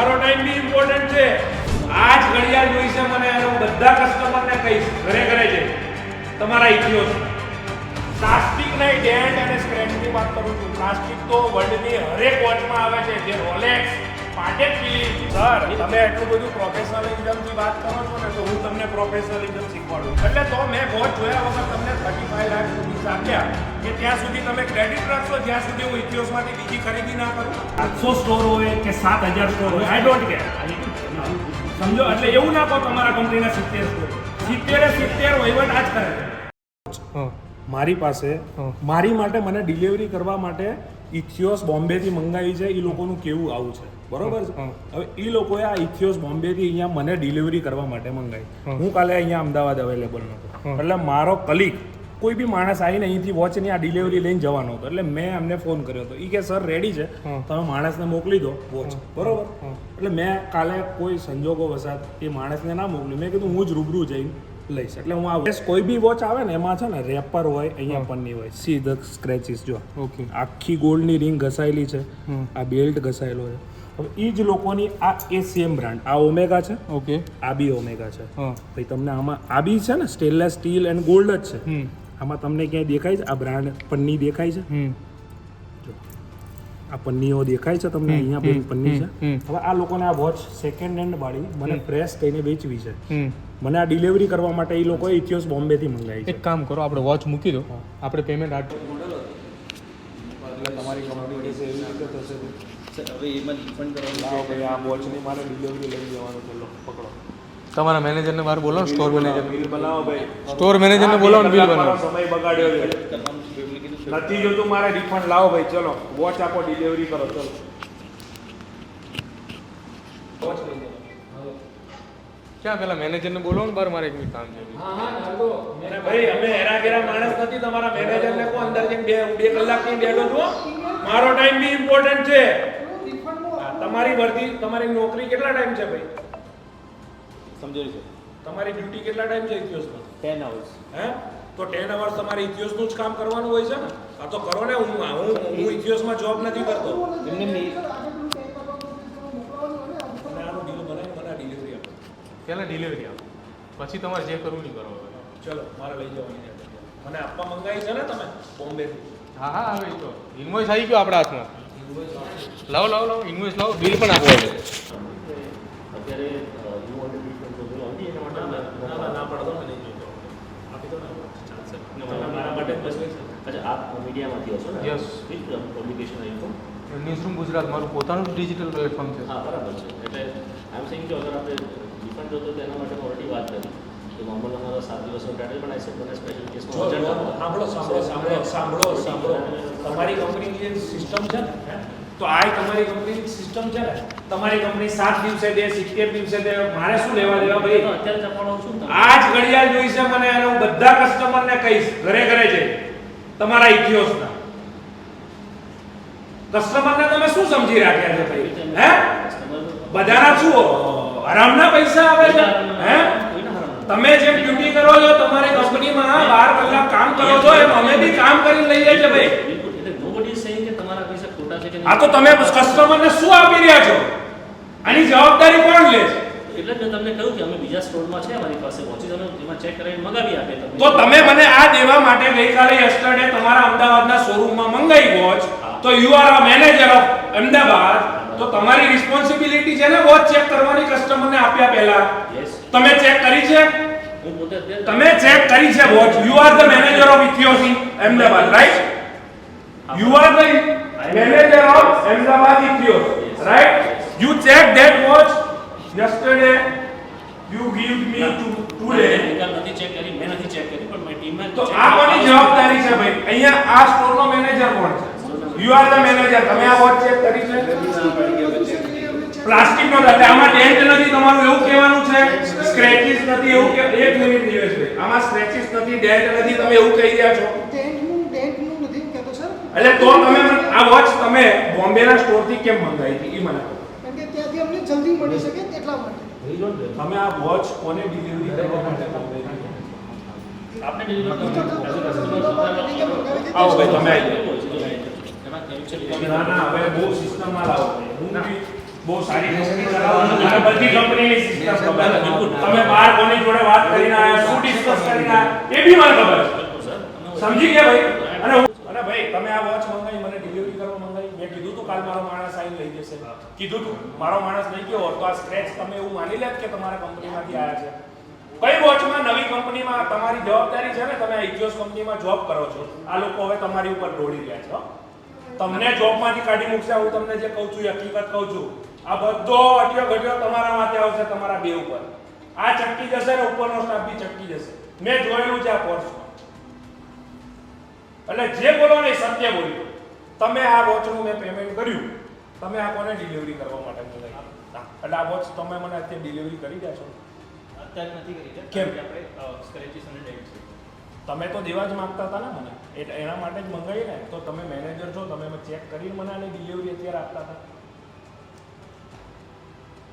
મારો ટાઈમ બી ઇમ્પોર્ટન્ટ છે. આ જ ઘડિયાળ જોઈશે મને અને હું બધા કસ્ટમરને કહીશ ઘરે ઘરે જઈ તમારા ઇતિહાસ પ્લાસ્ટિક નહીં ડેન્ટ અને સ્ક્રેચની વાત કરું છું. પ્લાસ્ટિક તો વર્લ્ડની હરેક વોચમાં આવે છે, જે રોલેક્સ, પાટેક ફિલિપ. સર તમે એટલું બધું પ્રોફેશનલિઝમથી વાત કરો છો ને તો હું તમને પ્રોફેશનલિઝમ શીખવાડું. એટલે તો મેં વોચ જોયા વગર તમને 35 લાખ રૂપિયા આપ્યા કે ત્યાં સુધી તમે ક્રેડિટ રાખશો જ્યાં સુધી હું ઇતિહાસમાંથી બીજી ખરીદી ના કરું. 800 સ્ટોર હોય કે 7000 સ્ટોર હોય, આઈ ડોન્ટ કેર. સમજો એટલે એવું ના કહો તમારા કંપનીના 70 સ્ટોર 70 વહીવટ આ જ કરે છે. મારી પાસે મારી માટે મને ડિલિવરી કરવા માટે ઇથિયોસ બોમ્બેથી મંગાવી છે. એ લોકોનું કેવું આવું છે, બરોબર છે. હવે એ લોકોએ આ ઇથિયોસ બોમ્બેથી અહીંયા મને ડિલિવરી કરવા માટે મંગાવી. હું કાલે અહીંયા અમદાવાદ અવેલેબલ નહોતો, એટલે મારો કલીગ કોઈ બી માણસ આવીને અહીંથી વોચની આ ડિલિવરી લઈને જવાનો હતો. એટલે મેં અમને ફોન કર્યો હતો. એ કે સર રેડી છે, તમે માણસને મોકલી દો વોચ, બરોબર. એટલે મેં કાલે કોઈ સંજોગો વસાત એ માણસને ના મોકલ્યું. મેં કીધું હું જ રૂબરૂ જઈને લઈશ. એટલે હું આ કોઈ બી વોચ આવે ને એમાં છે ને રેપર હોય, અહીંયા પન્ની હોય, સી ધ સ્ક્રેચીસ જો આખી ગોલ્ડની રિંગ ઘસાયેલી છે, આ બેલ્ટ ઘસાયેલો છે. હવે એ જ લોકોની આ એ સેમ બ્રાન્ડ, આ ઓમેગા છે, ઓકે, આ બી ઓમેગા છે. ભાઈ તમને આમાં આ બી છે ને સ્ટેનલેસ સ્ટીલ એન્ડ ગોલ્ડ જ છે. આમાં તમને ક્યાંય દેખાય છે આ બ્રાન્ડ પન્ની દેખાય છે? આ પન્નીઓ દેખાય છે તમને? અહીંયા બે પન્ની છે. હવે આ લોકોને આ વોચ સેકન્ડ હેન્ડ વાળી મને ફ્રેશ કહીને વેચવી છે. મને આ ડિલિવરી કરવા માટે એ લોકોએ ઇથિયોસ બોમ્બેથી મંગાવી છે. એક કામ કરો, આપણે વોચ મૂકી દો, આપણે પેમેન્ટ તમારી કંપની છે એવી રીતે થશે. હવે એમાં રિફંડ કરવાનું ભાઈ આ વોચની મારે ડિલિવરી લઈ જવાનું. ચલો પકડો. તમારા મેનેજરને બહાર બોલાવો, સ્ટોર મેનેજર. બિલ બનાવો ભાઈ, સ્ટોર મેનેજરને બોલાવો, બિલ બનાવો. સમય બગાડ્યો છે, નથી જોતું મારે રિફંડ લાવો ભાઈ. ચલો વોચ આપો, ડિલિવરી કરો. ચલો વોચ લઈ જાઓ. ક્યાં પેલા મેનેજરને બોલાવો ને બહાર, મારે એક કામ છે. ભાઈ અમે હેરાગેરા માણસ નથી. તમારા મેનેજરને કો અંદર જઈને બે કલાકની બેઠો છો. મારો ટાઈમ બી ઇમ્પોર્ટન્ટ છે. તમારી વર્દી, તમારી નોકરી કેટલા ટાઈમ છે ભાઈ? સમજો છે તમારી ડ્યુટી કેટલા ટાઈમ છે ઇથિયોસમાં? 10 hours. હે તો 10 અવર્સ તમારે ઇથિયોસનું જ કામ કરવાનું હોય છે ને. આ તો કરો ને. હું ઇથિયોસમાં જોબ નથી કરતો. એમને અને આનું બિલ બનાવી મને ડિલિવરી આપો. પહેલાં ડિલિવરી આપો, પછી તમારે જે કરવું નહીં કરો. ચલો મારે લઈ જવાની છે. મને આપવા મંગાવી છે ને તમે બોમ્બેથી? હા હા, હવે તો ઇન્વોઇસ આવી ગયો આપણા હાથમાં. લાવો લાવો લાવો, ઇન્વોઇસ લાવો, બિલ પણ આપો. અત્યારે ના પડતો ને નહીં જોઈતો. આપી દો ને ચાલશે. મારા માટે જ બસ. અચ્છા, આપ મીડિયામાંથી હશો ને? Yes. With publication info. Newsroom Gujarat મારું પોતાનું ડિજિટલ પ્લેટફોર્મ છે. હા, બરાબર છે. એટલે આઈ એમ સેઇંગ કે અગર આપણે રિફંડ જોતો તો એના માટે ઓલરેડી વાત કરી કે નોર્મલ અમારો 7 દિવસનો ટાઈમ પણ આવી મને સ્પેશિયલ કેસમાં સાંભળો. તમારી કંપનીની જે સિસ્ટમ છે ને, તો આ તમારી કંપનીની સિસ્ટમ છે ને. તમારી કંપની 7 દિવસે દે, 70 દિવસે દે. મારે શું લેવા દેવા ભાઈ? અત્યારે ચપાડો છું ને. આ જ ઘડિયાળ જોઈશે મને અને હું બધા કસ્ટમરને કહીશ ઘરે ઘરે જઈ તમારા ઇતિહાસના. કસ્ટમરને તમે શું સમજી રાખ્યા છે ભાઈ? હે બધાના શું આરામના પૈસા આવે છે? હે તમે જેમ ડ્યુટી કરો છો તમારી કંપનીમાં 12 કલાક કામ કરો છો એમ અમે બી કામ કરીને લઈએ છીએ ભાઈ. એટલે નોબડી ઇઝ સેઇંગ કે તમારા પૈસા ખોટા છે કે આ તો તમે કસ્ટમરને શું આપી રહ્યા છો? આની જવાબદારી કોણ લે છે? એટલે જ મેં તમને કહ્યું કે અમે બીજા સ્ટોરમાં છે અમારી પાસે વોચિસ, અમે એમાં ચેક કરાવીને મંગાવી આપે તમને. તો તમે મને આ દેવા માટે ગઈકાલે યસ્ટરડે તમારા અમદાવાદના શોરૂમમાં મંગાવી વોચ, તો you are a manager of Ahmedabad, તો તમારી રિસ્પોન્સિબિલિટી છે ને વોચ ચેક કરવાની કસ્ટમરને આપ્યા પહેલા. તમે ચેક કરી છે? હું પોતે તમે ચેક કરી છે watch? You are the manager of Ethos in Ahmedabad, right? You are the manager of Ahmedabad Ethos, right? You check that watch yesterday, you give me today. નથી ચેક કરી, મેં નથી ચેક કરી, પણ મારી ટીમમાં તો આ કોની જવાબદારી છે ભાઈ? અહીંયા આ સ્ટોરનો મેનેજર કોણ છે? You are the manager. તમે આ વોચ ચેક કરી છે? પ્લાસ્ટિકનો એટલે આમાં ડેન્ટ નથી તમારું એવું કહેવાનું છે? સ્ક્રેચીસ નથી એવું કે? એક મિનિટ નિવેશભાઈ, આમાં સ્ક્રેચીસ નથી, ડેન્ટ નથી, તમે એવું કહી રહ્યા છો? ડેન્ટનું નથી કહેતો સર. એટલે તો તમે આ વોચ તમે બોમ્બેના સ્ટોરથી કેમ મંગાવી હતી એ મને કહો. કારણ કે ત્યાંથી અમને જલ્દી મળી શકે એટલા માટે. તમે આ વોચ કોને ડિલિવરી કરવા માટે મંગાવી? આપણે ડિલિવર આવો ભાઈ, તમે આવી જાઓ. ના ના, હવે બહુ સિસ્ટમમાં લાવો. હું બી બહુ સારી કંપની ચલાવો છો, મને બધી કંપનીની સિસ્ટમ ખબર છે. તમે બહાર કોની જોડે વાત કરીને આયા, શું ડિસ્કસ કરીને આયા, એ બી મને ખબર છે. સમજી ગયા ભાઈ? અને ભાઈ તમે આ વોચ મંગાવી, મને ડિલિવરી કરવા મંગાવી, મેં કીધું તું કાલ મારો માણસ આવીને લઈ જશે, કીધું તું મારો માણસ લઈ ગયો હોત તો આ સ્ક્રેચ તમે એવું માની લેત કે તમારા કંપનીમાંથી આવ્યા છે. કઈ વોચમાં નવી કંપનીમાં તમારી જવાબદારી છે ને, તમે ઇથિયોસ કંપનીમાં જોબ કરો છો, આ લોકો હવે તમારી ઉપર દોડી રહ્યા છે હો. તમને જોબમાંથી કાઢી મૂકશે, હું તમને જે કહું છું એ હકીકત કહું છું. આ બધો અટક્યો ઘટ્યો તમારા માથે આવશે, તમારા બે ઉપર. આ ચટકી જશે ને ઉપરનો સ્ટાફ બી ચટકી જશે. મેં જોયેલું છે આ કોર્સમાં. એટલે જે બોલો ને સત્ય બોલ્યો. તમે આ વોચનું મેં પેમેન્ટ કર્યું, તમે આ કોને ડિલિવરી કરવા માટે મંગાવી? એટલે આ વોચ તમે મને અત્યારે ડિલિવરી કરી દેશો? અત્યારે નથી કરી છે. કેમ? આપણે સ્ક્રેચીસ અને ડેન્ટ છે. તમે તો દેવા જ માંગતા હતા ને મને, એના માટે જ મંગાવી ને. તો તમે મેનેજર છો, તમે ચેક કરીને મને આની ડિલિવરી અત્યારે આપતા હતા?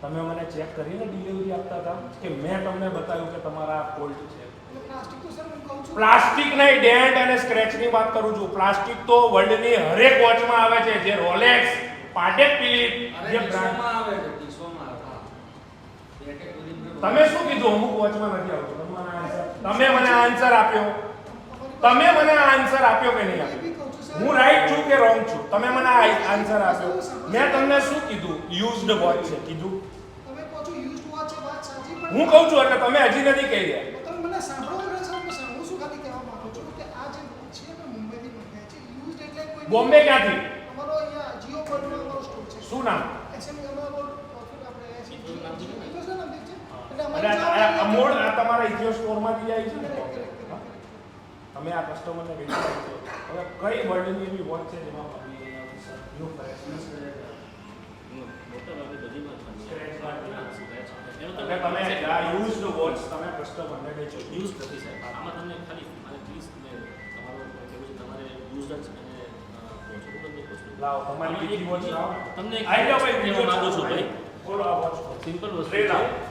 તમે મને ચેક કરીને ડિલિવરી આપતા હતા કે મેં તમને બતાવ્યું કે તમારા ફોલ્ટ છે? પ્લાસ્ટિક તો સર હું કહું છું પ્લાસ્ટિક નહીં, ડેન્ટ અને સ્ક્રેચની વાત કરું છું. પ્લાસ્ટિક તો વર્લ્ડની હરેક વોચમાં આવે છે, જે રોલેક્સ, પાટેક ફિલિપ, જે બ્રાન્ડ આવે છે, ટીસોમાં આવે. તમે શું કીધું? અમુક વોચમાં નથી આવતું. તમે મને આન્સર આપ્યો, તમે મને આન્સર આપ્યો કે નહીં આપ્યો? હું રાઈટ છું કે રોંગ છું? તમે મને આન્સર આપ્યો. મેં તમને શું કીધું? યુઝડ વોચ છે કીધું. તમે કહો છો યુઝડ વોચ છે, વાત સાચી, પણ હું કહું છું એટલે તમે હજી નથી કહી રહ્યા. તમે મને સાંભળો ને સર, હું શું ખાલી કહેવા માંગુ છું કે આ જે વોચ છે અમે મુંબઈથી મંગાવી છે. યુઝડ એટલે કોઈ બોમ્બે ક્યાંથી? અમારો અહીંયા જીઓ વર્લ્ડમાં અમારો સ્ટોર છે. શું નામ? એસએમઈ અમારો પ્રોફિટ આપણે જીઓ નામ છે ને? ઇથિયોસ નામ છે. એટલે અને અમારે આ મૂળ આ તમારા ઇથિયોસ સ્ટોરમાંથી જાય છે ને? તમે આ કસ્ટમરને કહી શકો છો. હવે કઈ વર્લ્ડની એવી વોચ છે જેમાં પડી ગઈ છે સર? ન્યુ ફ્રેશનેસ મોટા ભાગે બધીમાં જ Scratch scratch આવે. એનો એટલે તમે આ યુઝડ વોચ તમે કસ્ટમરને વેચો છો. યુઝ નથી સાહેબ. આમાં તમને ખાલી મારે પ્લીઝ તમારો કહેવું છે તમારે યુઝ જ અને પહોંચો તમને પહોંચો. લાવો તમારી બીજી વોચ લાવો. તમને એક આઈ જાઓ ભાઈ, કહેવા બીજો માંગુ છું ભાઈ. બોલો આ વોચ. સિમ્પલ વસ્તુ Straight છે. out.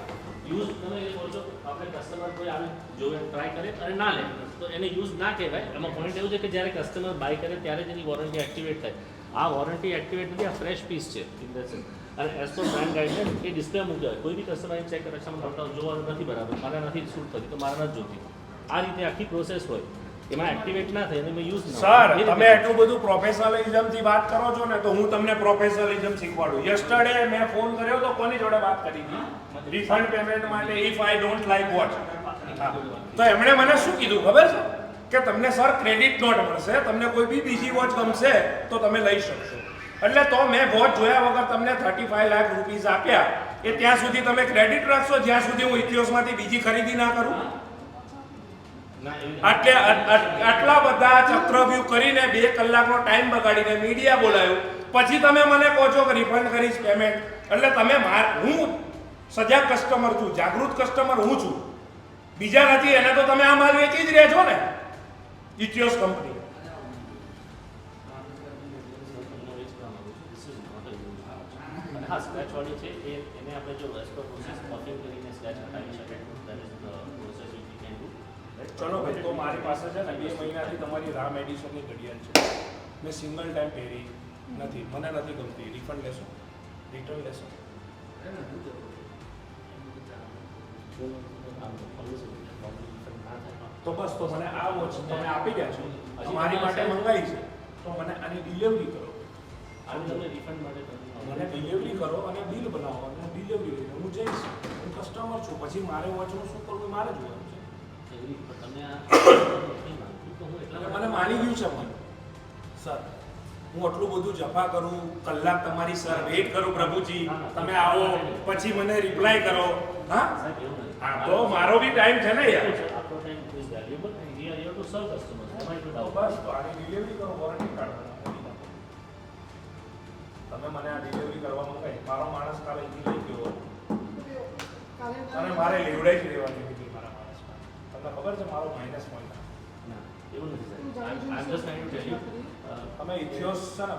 યુઝ તમે એ બોલશો આપણે કસ્ટમર કોઈ આવે જોવે ટ્રાય કરે અને ના લે તો એને યુઝ ના કહેવાય. એમાં પોઈન્ટ એવું છે કે જ્યારે કસ્ટમર બાય કરે ત્યારે જ એની વોરંટી એક્ટિવેટ થાય. આ વોરંટી એક્ટિવેટ નથી, આ ફ્રેશ પીસ છે ઇન ધ સેન્સ. અને એઝ પર બ્રાન્ડ ગાઈડલાઇન એ ડિસ્પ્લે મૂકી હોય. કોઈ બી કસ્ટમર ચેક કરે છે જોવાનું નથી બરાબર, મારે નથી શૂટ થતી તો મારે નથી જોતી. આ રીતે આખી પ્રોસેસ હોય. એમાં એક્ટિવેટ ના થાય અને મેં યુઝ ના સર તમે એટલું બધું પ્રોફેશનલિઝમથી વાત કરો છો ને, તો હું તમને પ્રોફેશનલિઝમ શીખવાડું. યસ્ટરડે મેં ફોન કર્યો તો કોની જોડે વાત કરી હતી? રિફંડ પેમેન્ટ માટે. If I don't like watch, તો એમણે મને શું કીધું ખબર છે? કે તમને સર ક્રેડિટ નોટ મળશે, તમને કોઈ બી બીજી વોચ ગમશે તો તમે લઈ શકશો. એટલે તો મેં વોચ જોયા વગર તમને 35 લાખ રૂપીસ આપ્યા. એ ત્યાં સુધી તમે ક્રેડિટ રાખશો જ્યાં સુધી હું ઇથિયોસમાંથી બીજી ખરીદી ના કરું? આટલા બધા ચક્રવ્યૂહ કરીને 2 કલાકનો ટાઈમ બગાડીને મીડિયા બોલાવ્યું, પછી તમે મને કહો છો કે રિફંડ કરીશ પેમેન્ટ. એટલે તમે હું સજાગ કસ્ટમર છું, જાગૃત કસ્ટમર હું છું, બીજા નથી. એને તો તમે આ માલ વેચી જ રહ્યા છો ને, ઇથિયોસ કંપની. હા સ્ક્રેચ વાળી છે એને આપણે જો એઝ પર પ્રોસેસ વોકિંગ કરીને સ્ક્રેચ હટાવી શકે. That is the process which we can do. ચલો ભાઈ, તો મારી પાસે છે ને 2 મહિનાથી તમારી રામ એડિશનની ઘડિયાળ છે. મેં સિંગલ ટાઈમ પહેરી નથી, મને નથી ગમતી. રિફંડ લેશો? રિટર્ન લેશો? તો બસ, તો મને આ વોચ તમે આપી ગયા છો, મારી માટે મંગાવી છે, તો મને આની ડિલિવરી કરો. આને તમે રિફંડ માટે મને ડિલિવરી કરો અને બિલ બનાવો અને ડિલિવરી લઈને હું જઈશ. હું કસ્ટમર છું, પછી મારે વોચનું શું કરવું એ મારે જોવાનું છે. તમે આ તો હું એટલા મને માની ગયું છે મને સર. હું આટલું બધું જફા કરું, કલાક તમારી સર વેઇટ કરું, પ્રભુજી તમે આવો, પછી મને રિપ્લાય કરો. હા હા, તો મારો બી ટાઈમ છે ને યાર. આપણો time is valuable and we are here two સર્વ કસ્ટમર્સ. એમાં એટલું તો ડાઉટ બસ, તો આની ડિલિવરી કરો, વોરંટી કાર્ડ બનાવો. તમે મને આ ડિલિવરી કરવા મંગાવી, મારો માણસ કાલે અહીંથી લઈ ગયો અને મારે લેવડાઈ જ લેવાની હતી મારા માણસમાં. તમને ખબર છે મારો માઇનસ પોઈન્ટ. ના એવું નથી સાહેબ. I am just trying to tell you તમે ઇથિયોસ છે ને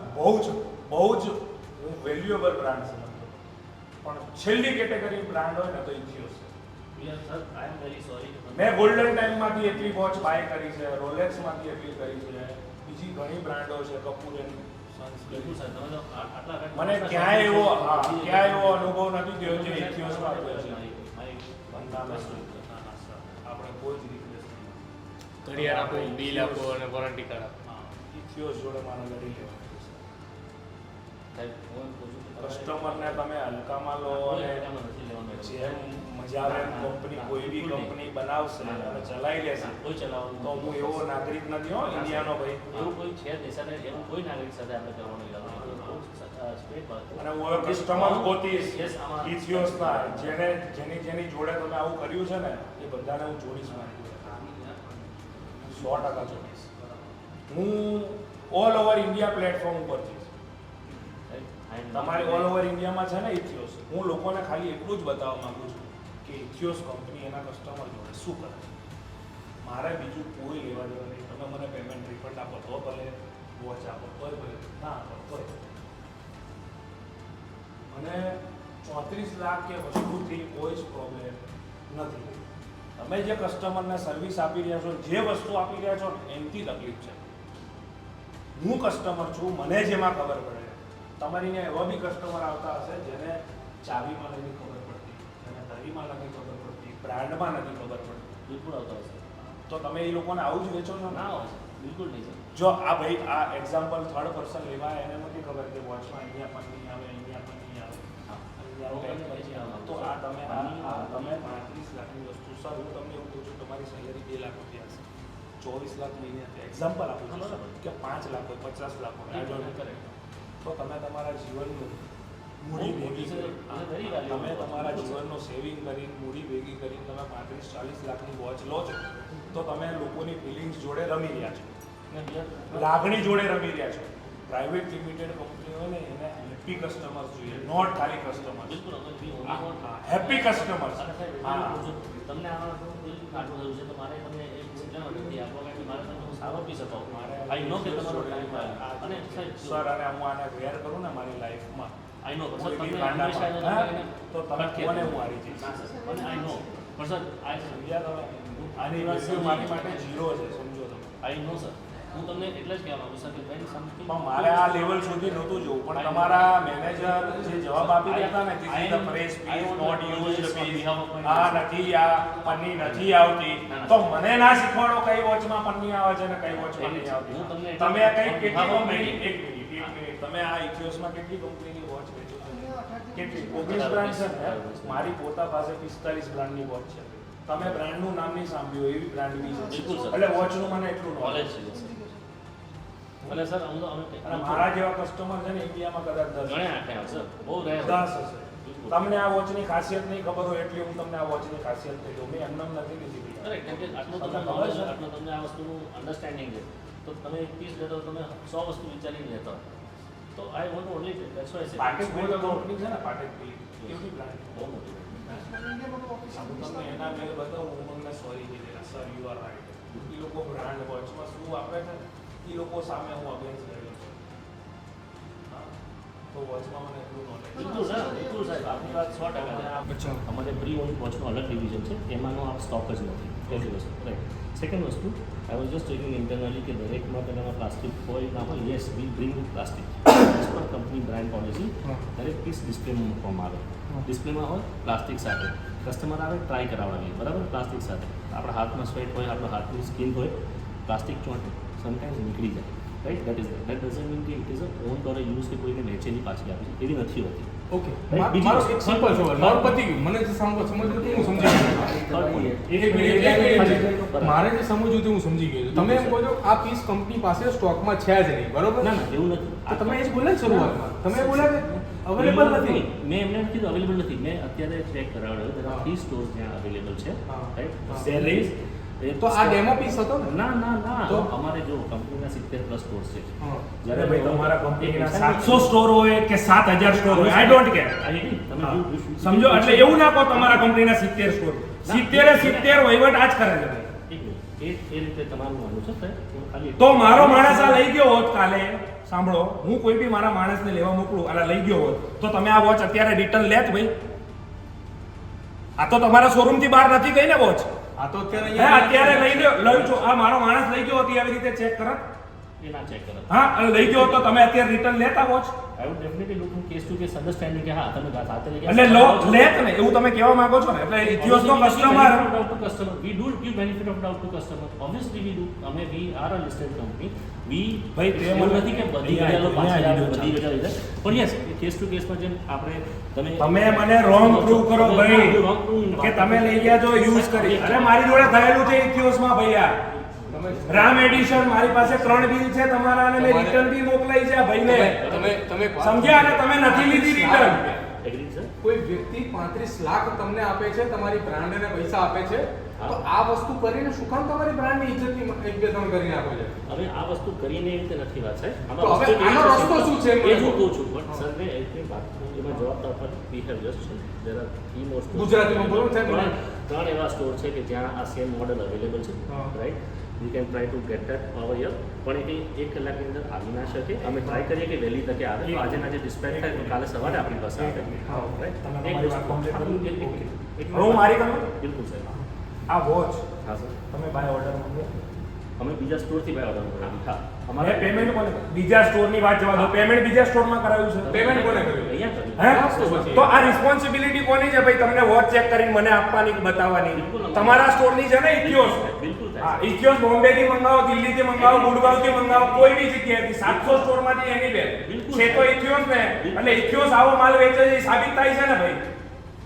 બહુ જ વેલ્યુએબલ બ્રાન્ડ છે, પણ છેલ્લી કેટેગરી બ્રાન્ડ હોય ને તો ઇથિયોસ છે. We are sir I am very sorry. મેં ગોલ્ડન ટાઈમમાંથી એટલી વોચ બાય કરી છે, રોલેક્સમાંથી એટલી કરી છે, બીજી ઘણી બ્રાન્ડો છે, કપૂર એન્ડ બિલકુલ સાહેબ, તમે તો આટલા rate મને માં ક્યાંય એવો હા, ક્યાંય એવો અનુભવ નથી થયો જે ઇથિયોસમાં થયો છે. આપણે કોઈ જ રિક્વેસ્ટ નહીં. ઘડિયાળ આપો, બિલ આપો અને વોરંટી કાર્ડ આપો. ઇથિયોસ જોડે મારે લડી લેવાનું છે. સાહેબ, હું એમ કહું છું કે તમારે કસ્ટમરને તમે હલકામાં લો કોઈ અને એનામાં નથી લેવાનું. જેમ મજા આવે એમ કંપની કોઈ બી કંપની બનાવશે અને ચલાવી લેશે કોઈ ચલાવવાનું તો હું એવો નાગરિક નથી હો ઇન્ડિયાનો ભાઈ. એવું કોઈ છે જ નહીં સાથે, એવું કોઈ નાગરિક સાથે આપણે કરવાનું ઈરાદો નથી. બહુ straight વાત છે. અને હું હવે કસ્ટમર ગોતીશ Yes, આમાં- ઇથિયોસના જેની જોડે તમે આવું કર્યું છે ને એ બધાને હું જોડીશ મારી જોડે 100% જોડીશ. હું ઓલ ઓવર ઇન્ડિયા પ્લેટફોર્મ ઉપર જઈશ. તમારી ઓલ ઓવર ઇન્ડિયામાં છે ને ઇથિયોસ, હું લોકોને ખાલી એટલું જ બતાવવા માંગુ છું કે ઇથિયોસ કંપની એના કસ્ટમર જોડે શું કરે છે. મારે બીજું કોઈ લેવા દેવા નહીં. તમે મને પેમેન્ટ રિફંડ આપો તો ભલે, વોચ આપો તોય ભલે, ના આપો તોય. મને 34 લાખ કે વસ્તુથી કોઈ જ પ્રોબ્લેમ નથી. તમે જે કસ્ટમરને સર્વિસ આપી રહ્યા છો, જે વસ્તુ આપી રહ્યા છો ને એમથી તકલીફ છે. હું કસ્ટમર છું, મને જેમાં ખબર પડે. તમારી ત્યાં એવા બી કસ્ટમર આવતા હશે જેને ચાવીમાં નથી ખબર પડતી, જેને ધરીમાં નથી ખબર પડતી, બ્રાન્ડમાં નથી ખબર પડતી. બિલકુલ આવતો હશે. તો તમે એ લોકોને આવું જ વેચો છો ને? ના હોય બિલકુલ નહીં સર. જો આ ભાઈ આ એક્ઝામ્પલ થર્ડ પર્સન લેવા એને નથી ખબર કે વોચમાં અહીંયા પણ નહીં આવે, અહીંયા પણ નહીં આવે, અહીંયા પછી આવે. તો આ તમે તમે 35 લાખની વસ્તુ, સર હું તમને એવું કહું છું તમારી સેલેરી 2 લાખ રૂપિયા હશે, 24 લાખ મહિને એક્ઝામ્પલ આપું છું બરાબર. કે 5 લાખ હોય, 50 લાખ હોય, I don't know. Correct. તો તમે તમારા જીવનનું મૂડી ભેગી કરી, તમે તમારા જીવનનું સેવિંગ કરીને મૂડી ભેગી કરીને તમે 35-40 લાખની વોચ લો છો તો તમે લોકોની ફિલિંગ્સ જોડે રમી રહ્યા છો, લાગણી જોડે રમી રહ્યા છો. પ્રાઇવેટ લિમિટેડ કંપની હોય ને એને હેપી કસ્ટમર્સ જોઈએ, નોટ ખાલી કસ્ટમર્સ. બિલકુલ હવે we only want- happy customers. અને સાહેબ, હા. એવું કહું છું, તમને આમાં આટલું થયું છે તો મારે તમને એક સિગ્નલ નથી આપવો કારણ કે મારે તમને હું સારો આપી શકું. આઈ નો કે તમારો ટાઈમ આવે અને સાહેબ સર અને હું આને વેર કરું ને મારી લાઈફમાં આઈ નો કોઈ સર બી તમને હંમેશા બ્રાન્ડમાં, એને તો તમે કોને હું હારી જઈશ? ના સર અને આઈ નો પણ સર આઈ સમજ્યા તમે? આની વેલ્યુ મારી માટે 0 છે, સમજો તમે. આઈ નો સર હું તમને એટલે જ કહેવા માંગુ સર કે વેન સમથિંગ પણ મારે આ લેવલ સુધી નહોતું જોવું, પણ તમારા મેનેજર જે જવાબ આપી રહ્યા હતા ને this is the fresh piece, not used piece, આ નથી, આ પન્ની નથી આવતી, તો મને ના શીખવાડો કઈ વોચમાં પન્ની આવે છે ને કઈ વોચમાં નહીં આવતી. હું તમને તમે કઈ કેટલી કંપની, એક મિનિટ, તમે આ ઇથિયોસમાં કેટલી કંપનીની વોચ વેચો છો? કેટલી? 19 બ્રાન્ડ છે ને? મારી પોતા પાસે 45 બ્રાન્ડની વોચ છે. તમે બ્રાન્ડનું નામ નહીં સાંભળ્યું એવી બ્રાન્ડ બી છે. બિલકુલ સર. એટલે વોચનું મને એટલું નોલેજ knowledge છે અને સર હું તો અમે અને મારા જેવા કસ્ટમર છે ને ઇન્ડિયામાં કદાચ 10 ઘણે આંખે આવશે બહુ રહે 10 હશે. તમને આ વોચની ખાસિયત નહીં ખબર હોય એટલે હું તમને આ વોચની ખાસિયત કહી દઉં. મેં એમને એમ નથી લીધી ભઈ. કરેક્ટ કેમ કે આટલું તમને તમને ખબર નોલેજ છે? આટલું તમને આ વસ્તુનું અન્ડરસ્ટેન્ડિંગ છે તો તમે એક પીસ લેતો તો તમે 100 વસ્તુ વિચારીને લેતા હો. તો I want only that's why Patel gold company છે ને, પાટેલ ગોલ્ડ કેવી બ્રાન્ડ? બહુ મોટી ઇન્ડિયામાં ઓફિસ હું તમને એના મેલ બતાવું, હું તમને સોરી કહી દેલા, સર યુ આર રાઈટ. એ લોકો બ્રાન્ડ વોચમાં શું આપે છે એ લોકો સામે હું અગેન્સ્ટ ગયેલો છું. હા, તો વોચમાં મને એટલું નોલેજ બિલકુલ સર બિલકુલ સાહેબ આપની વાત 100% છે. અમારે પ્રી ઓન વોચનું અલગ ડિવિઝન છે એમાંનો આ સ્ટોક જ નથી પહેલી વસ્તુ રાઈટ. સેકન્ડ વસ્તુ I was just checking internally કે દરેકમાં પહેલાં પ્લાસ્ટિક હોય ના હોય. Yes we bring plastic as per company brand policy દરેક પીસ ડિસ્પ્લેમાં મૂકવામાં આવે. ડિસ્પ્લેમાં હોય પ્લાસ્ટિક સાથે, કસ્ટમર આવે ટ્રાય કરાવવાની બરાબર પ્લાસ્ટિક સાથે. આપણા હાથમાં સ્વેટ હોય, આપણા હાથની સ્કિન હોય, પ્લાસ્ટિક ચોંટે સમટાઈમ્સ નીકળી જાય રાઈટ. દેટ ડઝન્ટ મીન કે ઇટ ઇઝ અ ઓન પર યુઝ કે કોઈને વેચેલી પાછી આપી છે એવી નથી હોતી. ઓકે Right, બીજી મારો વસ્તુ. એક સિમ્પલ સવાલ, મારું પતી ગયું. મને જે સમજ નથી હું સમજી ગયો. મારે જે સમજવું હતું હું સમજી ગયો છું. તમે એમ કહો છો આ પીસ કંપની પાસે સ્ટોકમાં છે જ નહીં બરોબર? ના ના એવું નથી. તો તમે એ જ બોલ્યા ને શરૂઆતમાં, તમે બોલ્યા કે અવેલેબલ નથી. મેં એમને એમ કીધું અવેલેબલ નથી. મેં અત્યારે ચેક કરાવ્યો there are હા. 3 સ્ટોર્સ જ્યાં અવેલેબલ છે હા. રાઈટ. હા. There is તો આ ડેમો પીસ હતો ને? ના ના ના તો? અમારે જો કંપનીના 70+ સ્ટોર્સ છે. હા. અરે ભાઈ તમારા કંપનીના 700 સ્ટોર હોય કે 7000 સ્ટોર હોય, I don't care. I agree. તમે હા. સમજો સમજો એટલે એવું ના કહો તમારા કંપનીના 70 સ્ટોર. 70 વહીવટ આજ કરે છે ભાઈ. એ રીતે તમારું માનવું છે સાહેબ. હું ખાલી તો મારો માણસ આ લઈ ગયો હોત કાલે, સાંભળો, હું કોઈ બી મારા માણસને લેવા મોકલું અને લઈ ગયો હોત તો તમે આ વોચ અત્યારે રિટર્ન લેત ભાઈ? આ તો તમારા શોરૂમ થી બહાર નથી ગઈ ને વોચ. આ તો અત્યારે હે અત્યારે લઈ લ્યો, લઈ છો આ મારો માણસ લઈ ગયો હતી આવી રીતે ચેક કરત? એ ના ચેક કરે. હા, અને લઈ ગયો તો તમે અત્યારે રિટર્ન લેતા watch? I would definitely look in case to case understanding કે હા તમે સાથે લઈ ગયા. એટલે લેત ને એવું તમે કહેવા માંગો છો ને? એટલે ઇથિયોસનો customer We do give benefit of doubt to customer. Obviously we do. We are a listed company. ભાઈ, તે એવું મને- નથી કે બધી ઘડિયાળો પાછી આવે, બધી ઘડિયાળો લીધે. પણ yes, કેસ ટુ કેસમાં જેમ આપણે તમે મને wrong prove કરો ભાઈ કે તમે લઈ ગયા છો યુઝ કરી. અરે મારી જોડે થયેલું છે ઇથિયોસમાં ભૈયા. રામ એડિશન મારી પાસે 3 બિલ છે તમારા, અને મેં રિટર્ન બી મોકલાઈ છે આ ભાઈને. તમે સમજ્યા? અને તમે નથી લીધી રિટર્ન. Agri sir. કોઈ વ્યક્તિ 35 લાખ તમને આપે છે, તમારી બ્રાન્ડને પૈસા આપે છે, તો આ વસ્તુ કરીને શું કામ તમારી બ્રાન્ડની ઇજ્જતની એક બે ત્રણ કરીને આપો છો? હવે આ વસ્તુ કરીને એવી રીતે નથી વાત સાહેબ. તો હવે આનો રસ્તો શું છે? એ હું કહું છું. બટ સર ને એક વાત એમાં જવાબ તો આપવા we have just there are 3 more store. ગુજરાતીમાં બોલો ને સાહેબ. ત્રણ એવા સ્ટોર છે કે જ્યાં આ સેમ મોડલ અવેલેબલ છે, હા. Right? You can try to gate that over here. પણ એ કંઈ 1 કલાકની અંદર આવી ના શકે. અમે ટ્રાય કરીએ કે વહેલી તકે આવે. તો આજે ના જે ડિસ્પેચ થાય તો કાલે સવારે આપણી પાસે આવે. હા. રાઈટ? તમે તમારી વાત complete કરો. એક હું મારી કરું? બિલકુલ સાહેબ. આ વોચ હા સર. તમે બાય ઓર્ડર માંગ્યો? અમે બીજા સ્ટોરથી બાય ઓર્ડર કરાવી. હા. અમારે પેમેન્ટ કોને? બીજા સ્ટોરની વાત જવા દો. પેમેન્ટ બીજા સ્ટોરમાં કરાવ્યું છે? પેમેન્ટ કોને કર્યું? અહીંયા કર્યું. હે? પછી. તો આ રિસ્પોન્સિબિલિટી કોની છે ભાઈ? તમને વોચ ચેક કરીને મને આપવાની કે બતાવવાની? બિલકુલ. તમારા સ્ટોરની છે ને ઇથિયોસ? બિલકુલ હા, થાય. ઇથિયોસ બોમ્બેથી મંગાવો, દિલ્હીથી મંગાવો, ગુડગાંવથી મંગાવો, કોઈ બી જગ્યાએથી 700 સ્ટોરમાંથી એની બે બિલકુલ. છે તો ઇથિયોસ ને. એટલે ઇથિયોસ આવો માલ વેચે છે એ સાબિત થાય છે ને ભાઈ.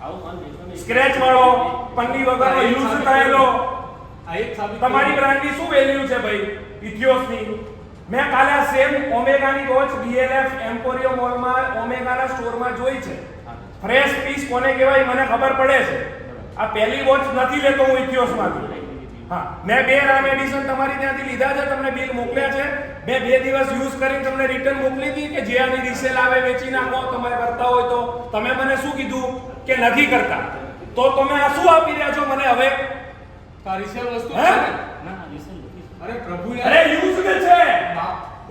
આવું માલ વેચવાનું સ્ક્રેચ વાળો, પન્ની વગરનો યુઝ થયેલો. આ એક સાબિત તમારી બ્રાન્ડની શું વેલ્યુ છે ભાઈ ઇથિયોસની? મેં કાલે આ સેમ ઓમેગાની વોચ DLF એમ્પોરિયો મોલમાં ઓમેગાના સ્ટોરમાં જોઈ છે. ફ્રેશ પીસ કોને કહેવાય મને ખબર પડે છે. આ પહેલી વોચ નથી લેતો હું ઇથિયોસમાંથી. હા, મેં 2 રામ એડિશન તમારી ત્યાંથી લીધા છે, તમને બિલ મોકલ્યા છે. મેં 2 દિવસ યુઝ કરીને તમને રિટર્ન મોકલી હતી કે જે આની રિસેલ આવે વેચી નાખો, તમે કરતા હોય તો. તમે મને શું કીધું કે નથી કરતા? તો તમે આ શું આપી રહ્યા છો મને હવે? રિસેલ વસ્તુ હે? છે ને? ના રિસેલ નથી. અરે પ્રભુ અરે યાર, યુઝડ છે,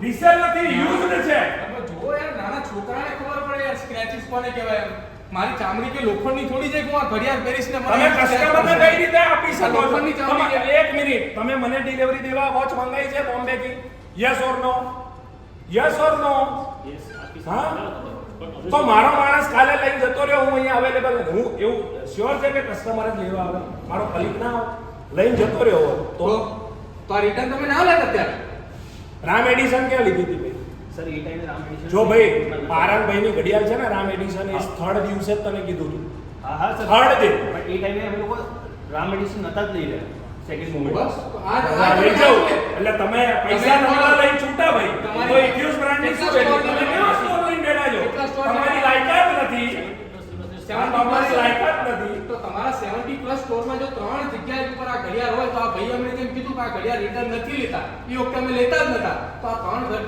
રિસેલ નથી, યુઝડ છે. તમે જુઓ યાર, નાના છોકરાને ખબર પડે યાર સ્ક્રેચિસ કોને કહેવાય એમ. મારી ચામડી કે લોખંડની થોડી છે કે હું આ ઘડિયાળ પહેરીશ ને તમે કસ્ટમરને કઈ રીતે આપી શકો છો? લોખંડની ચામડી તમે એક મિનિટ, તમે મને ડિલિવરી દેવા વોચ મંગાઈ છે બોમ્બેથી? Yes or no? Yes or no? Yes, આપી હા? શકું. પણ તો મારો માણસ કાલે લઈને જતો રહ્યો, હું અહીંયા અવેલેબલ નથી. હું એવું શ્યોર છે કે કસ્ટમર જ લેવા આવે, મારો કલીગ ના આવે, લઈને જતો રહ્યો હોત તો તો આ રિટર્ન તમે ના લેતા અત્યારે? રામ એડિશન ક્યાં લીધી હતી ભાઈ? સર એ ટાઈમે રામ એડિશન જો ભાઈ પારણભાઈની ઘડિયાળ છે ને રામ એડિશન, એ થર્ડ દિવસે જ તને કીધું હતું. હા હા સર થર્ડ ડે પણ એ ટાઈમે અમે લોકો રામ એડિશન નતા જ લઈ રહ્યા સેકન્ડ બસ મોમેન્ટ તો આ લઈ જાઓ. એટલે તમે પૈસા નહોતા લઈને છૂટા ભાઈ. તમારી- તો ઇથિયોસ બ્રાન્ડની શું વેલ્યુ? તમે કેવા સ્ટોર લઈને બેઠા છો? કેટલા સ્ટોર તમારી લાયકાત નથી. તમારી લાયકાત નથી. તો તમારા 70 પ્લસ સ્ટોરમાં જો 3 જગ્યા ઉપર આ ઘડિયાળ હોય તો આ ભાઈ અમને જેમ કીધું કે આ ઘડિયાળ રિટર્ન નથી લેતા, એ વખતે અમે લેતા જ નતા. તો આ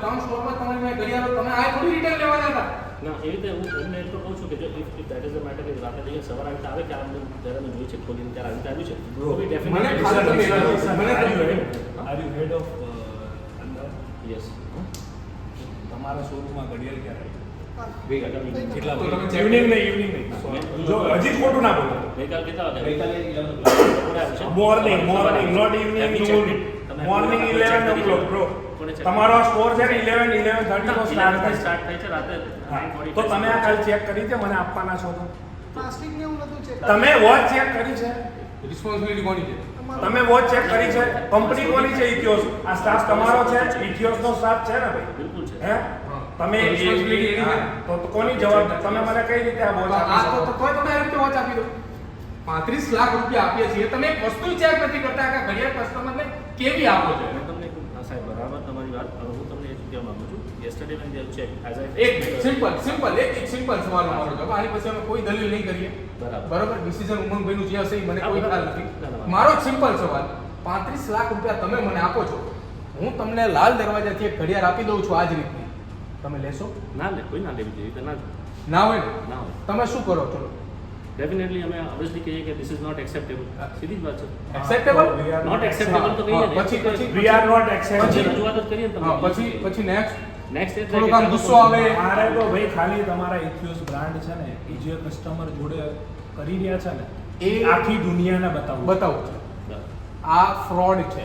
3 સ્ટોરમાં તમારી મેં ઘડિયાળો તમે આ થોડી રિટર્ન લેવાના હતા. ના એવી રીતે હું એમને એમ તો કહું છું કે જો if that is a matter કે રાતે લઈએ સવારે આવી રીતે આવે કે આ અમને જ્યારે અમે જોઈએ છે ખોલીને ત્યારે આવી રીતે આવ્યું છે તો બી મને ડેફિનેટલી ખાલી તમે મને Are you head? Are you head of, અંદર? યસ તમારા શોરૂમમાં ઘડિયાળ ક્યારે આવી? કેટલા તો તમે check ઇવનિંગ નહીં, ઇવનિંગ નહીં. જો હજી જ ખોટું ના બોલો. ગઈકાલ કેટલા વાગે ગઈકાલે 11 morning, not evening, noon. Morning 11 o'clock, bro. તમારો સ્ટોર છે ને 11:30 નો સ્ટાર્ટ થાય છે. સ્ટાર્ટ થાય છે રાતે હા. 9:45 તો તમે આ કાલ ચેક કરી છે મને આપવાના છો તો? પ્લાસ્ટિક ને એવું નતું છે. તમે વોચ ચેક કરી છે? રિસ્પોન્સિબિલિટી કોની છે? તમે વોચ ચેક કરી છે? કંપની કોની છે? ઇથિયોસ. આ સ્ટાફ તમારો છે? ઇથિયોસ નો સ્ટાફ છે ને ભાઈ? બિલકુલ છે હે? તમે Responsibility એની છે. તો કોની જવાબદારી? તમે મને કઈ રીતે આ વોચ આપી આ શકો? તો કોઈ તમે આ રીતે વોચ આપી દો. 35 લાખ રૂપિયા આપીએ છીએ, તમે એક વસ્તુ ચેક નથી કરતા કે ઘડિયાળ કસ્ટમરને કેવી આપો છો. મેં તમને સાહેબ બરાબર તમારી વાત હવે હું તમને એ જ કહેવા માંગુ છું યસ્ટરડે મેં જે ચેક એઝ એક સિમ્પલ સવાલ મારો જવાબ. આની પછી અમે કોઈ દલીલ નહીં કરીએ. બરાબર. બરોબર, ડિસિઝન ઉમંગભાઈનું જે હશે એ મને હા, કોઈ ખ્યાલ બરાબર. નથી. ના, ના. મારો સિમ્પલ સવાલ, 35 લાખ રૂપિયા તમે મને આપો છો, હું તમને લાલ દરવાજાથી એક ઘડિયાળ આપી દઉં છું આજ રીતની, તમે લેશો? ના લે કોઈ ના લેવી જોઈએ તો ના ના હોય ને? ના હોય તમે શું કરો છો? ડેફિનેટલી અમે ઓબ્વિયસલી કહીએ કે ધીસ ઇઝ નોટ એક્સેપ્ટેબલ સીધી જ વાત છે acceptable? We are not acceptable તો કહીએ ને પછી We are not પછી accepting. રજૂઆત જ કરીએ ને હા, તમે પછી નેક્સ્ટ નેક્સ્ટ એ થોડોક આમ ગુસ્સો આવે. મારે તો ભાઈ ખાલી તમારા ઇથિયોસ બ્રાન્ડ છે ને એ જે કસ્ટમર જોડે કરી રહ્યા છે ને એ એ આખી દુનિયાને બતાવું. બતાવો, આ ફ્રોડ છે.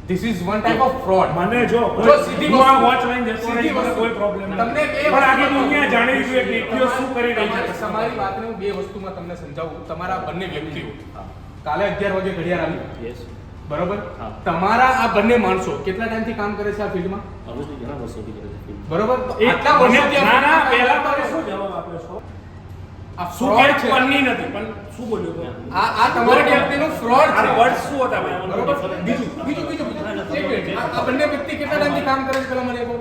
This is one type of fraud. મને જો સીધી હું આ વસ્તુ- વોચ લઈને જતો સીધી રહીશ, મને વસ્તુ. કોઈ પ્રોબ્લેમ તમને નથી. બે પણ આખી વસ્તુ- દુનિયા જાણવી જોઈએ કે ઇથિયોસ શું કરી રહી છે. તમારી વાતને હું બે વસ્તુમાં તમને સમજાવું. તમારા બંને વ્યક્તિઓ કાલે 11 વાગે ઘડિયાળ આવી, યસ બરોબર? હા. તમારા આ બંને માણસો કેટલા ટાઈમથી કામ કરે છે આ ફિલ્ડમાં, હવે ઘણા વર્ષોથી કરે છે બરોબર? તો એ આટલા વર્ષોથી આ ના ના ફિલ્ડમાં પહેલા કામ તમે કરે શું જવાબ આપ્યો છો? આ શું fraud કે છે. પન્ની નથી પણ શું બોલ્યો તો? આ તમારા વ્યક્તિનું ફ્રોડ છે. આ વર્ડ શું હતા ભાઈ? બરોબર? બીજું એક મિનિટ. આ બંને વ્યક્તિ કેટલા ટાઈમથી કામ કરે છે પેલા મને એ કહો.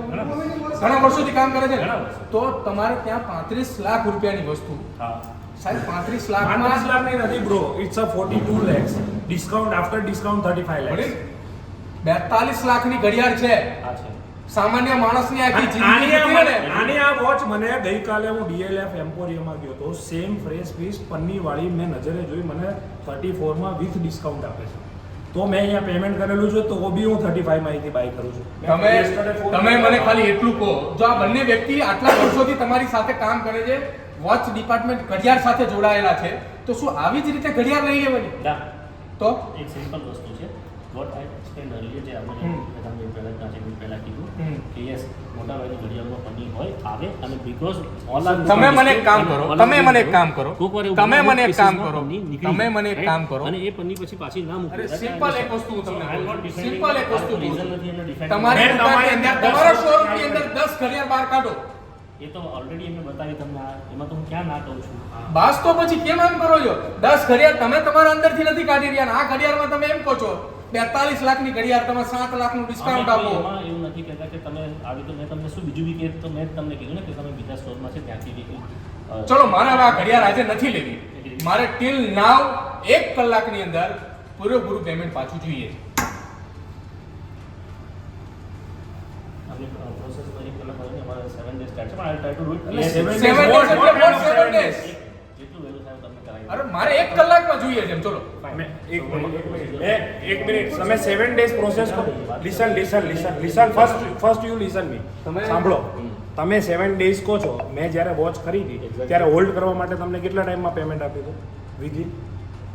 ઘણા વર્ષોથી કામ કરે છે ને? ઘણા વર્ષો. તો તમારે ત્યાં 35 લાખ રૂપિયાની વસ્તુ, હા સાહેબ 35 35 લાખમાં લાખ ની નથી bro, it's a 42 lakhs. Discount after discount 35 lakhs. 42 લાખની ઘડિયાળ છે. આ છે સામાન્ય માણસની આખી જિંદગી આની આ જતી રહે મને- ને. આની આ વોચ મને ગઈકાલે હું DLF એમ્પોરિયમમાં ગયો તો, સેમ ફ્રેશ પીસ પન્ની વાળી મેં નજરે જોઈ, મને 34 માં વિથ ડિસ્કાઉન્ટ આપે છે. તો મેં અહીંયા પેમેન્ટ કરેલું છે તો બી હું 35 માં અહીંથી બાય કરું છું. તમે તમે મને ખાલી એટલું કહો, જો આ બંને વ્યક્તિ આટલા વર્ષોથી તમારી સાથે કામ કરે છે, વોચ ડિપાર્ટમેન્ટ ઘડિયાળ સાથે જોડાયેલા છે, તો શું આવી જ રીતે ઘડિયાળ લઈ લેવાની? ના તો એક સિમ્પલ વસ્તુ છે વોટ આઈ એક્સપ્લેન અર્લિયર જે આપણે તમને પહેલા કીધું કે યસ મોટા ભાગની ઘડિયાળમાં પન્ની હોય આવે અને બીકોઝ ઓલ આર તમે મને એક કામ કરો, તમે મને એક કામ કરો, તમે મને એક કામ કરો, નીકળી તમે મને એક કામ કરો. અને એ પન્ની પછી પાછી ના મૂકી અરે સિમ્પલ એક વસ્તુ હું તમને કહું છું. સિમ્પલ એક વસ્તુ કહું રીઝન છું. નથી એમને ડિફાઇન તમારી મેં દુકાનની અંદર, તમારી તમારા શોરૂમની અંદર 10 ઘડિયાળ બહાર કાઢો. એ તો ઓલરેડી એમને બતાવી તમને એમાં તો હું ક્યાં ના કહું છું બાસ તો પછી કેમ એમ કરો છો? 10 ઘડિયાળ તમે તમારા અંદરથી નથી કાઢી રહ્યા ને આ ઘડિયાળમાં તમે એમ કહો છો 42 લાખની ઘડિયાળ, તમે 7 લાખનું ડિસ્કાઉન્ટ અમે કોઈ આપો. એમાં એવું નથી કહેતા કે તમે આવી તો મેં તમને શું બીજું બી કહે તો મેં જ તમને કીધું ને કે તમે બીજા સ્ટોરમાં છે ત્યાંથી બી ચલો મારે હવે આ ઘડિયાળ આજે નથી લેવી, મારે ટીલ નાવ 1 કલાકની અંદર પૂરેપૂરું પેમેન્ટ પાછું જોઈએ છે. આપણી પ્રોસેસમાં 1 કલાક હોય ને અમારે 7 days સ્ટાર્ટ છે પણ આઈ ટ્રાય ટુ ડુ એટલે ઇટ 7 7 days what એટલે kind what of 7 7 days? જેટલું વહેલું થાય તમને કરાવી અરે મારે 1 કલાકમાં જોઈએ છે ચલો. એક મિનિટ તમે 7 days પ્રોસેસ કરો. લિસન ફર્સ્ટ યુ લિસન મી. તમે- સાંભળો, તમે 7 days કહો છો, મેં જ્યારે વોચ ખરીદી ત્યારે હોલ્ડ કરવા માટે તમને કેટલા ટાઈમમાં પેમેન્ટ આપ્યું હતું? Within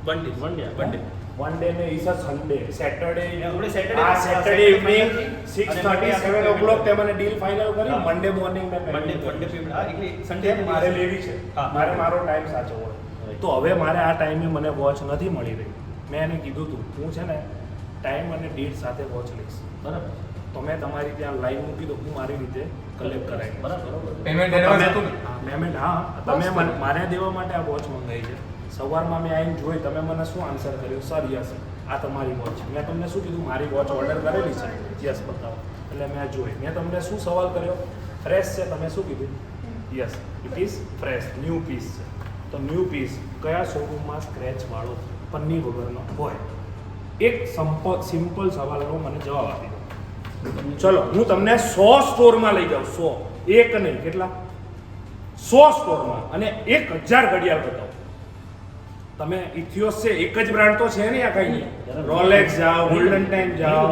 one day one day ને ઇઝ અ સન્ડે, સેટરડે આપણે Saturday- આ સેટરડે ઇવનિંગ 6:30 7 o'clock તે મને ડીલ ફાઇનલ કરી. હા. મંડે મોર્નિંગ મેં મંડે payment પેમેન્ટ કર્યું. હા એટલે કેમ? સન્ડે મારે લેવી છે, હા. મારે મારો ટાઈમ સાચવવો હોય. Right. તો હવે મારે આ ટાઈમે મને વોચ નથી મળી રહી. મેં એને કીધું હતું હું છે ને ટાઈમ અને ડેટ સાથે વોચ લઈશ. બરાબર તો મેં તમારી ત્યાં લાઈન મૂકી દો, હું મારી રીતે કલેક્ટ કરાવી. બરાબર પેમેન્ટ એડવાન્સ હતું ને? પેમેન્ટ હા, તમે મારે દેવા માટે આ વોચ મંગાવી છે. સવારમાં મેં આવીને જોઈ, તમે મને શું આન્સર કર્યો? સર યસ આ તમારી વોચ છે. મેં તમને શું કીધું? મારી વોચ ઓર્ડર કરેલી છે. યસ બતાવો. એટલે મેં જોઈ. મેં તમને શું સવાલ કર્યો? ફ્રેશ છે? તમે શું કીધું? Yes it is fresh, new piece છે. તો ન્યૂ પીસ કયા શોરૂમમાં સ્ક્રેચ વાળો પન્ની વગરનો હોય? એક સિમ્પલ સવાલનો મને જવાબ આપી દો. ચલો હું તમને 100 સ્ટોરમાં લઈ જાઉં. 100, એક નહીં, કેટલા? 100 સ્ટોરમાં અને 1000 ઘડિયાળ બતાવો. તમે ઇથિયોસ છે એક જ બ્રાન્ડ તો છે નહીં, આ કઈ નહીં. રોલેક્સ જાઓ, ગોલ્ડન ટાઈમ જાઓ,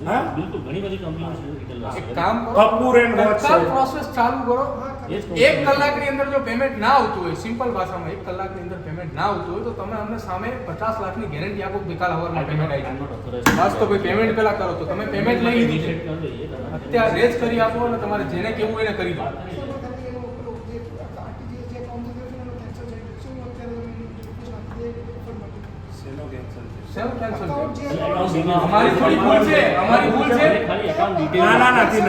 હા? બિલકુલ ઘણી બધી કંપનીઓ છે retailers એક છે. કામ કરો, કપૂર એન્ડ વોચ તત્કાલ છે. પ્રોસેસ ચાલુ કરો. એ જ કહું છું. 1 કલાકની અંદર જો પેમેન્ટ ના આવતું હોય, સિમ્પલ ભાષામાં 1 કલાકની અંદર પેમેન્ટ ના આવતું હોય તો તમે અમને સામે 50 લાખની ગેરંટી આપો કે કાલ હવારમાં પેમેન્ટ આવી I'm not જાય. authorized. બસ તો ભાઈ પેમેન્ટ પહેલા કરો. તો તમે પેમેન્ટ લઈ લીધું છે, Initiate કરી દઈએ તમે. અત્યારે રેજ કરી આપો અને તમારે જેને કેવું હોય એને કરી દો. ખાલી એનો પેલો જે આરટીજીએસ જે કાઉન્ટ થયું છે એનો કેન્સલ થઈ ગયું. શું અત્યારે રિક્વેસ્ટ આપી દે ઓફર માટે. શેનો cancel છે? સેવ કેન્સલ Account જે Account details. અમારી થોડી ભૂલ છે, અમારી ભૂલ છે. ખાલી account details. ના નથી.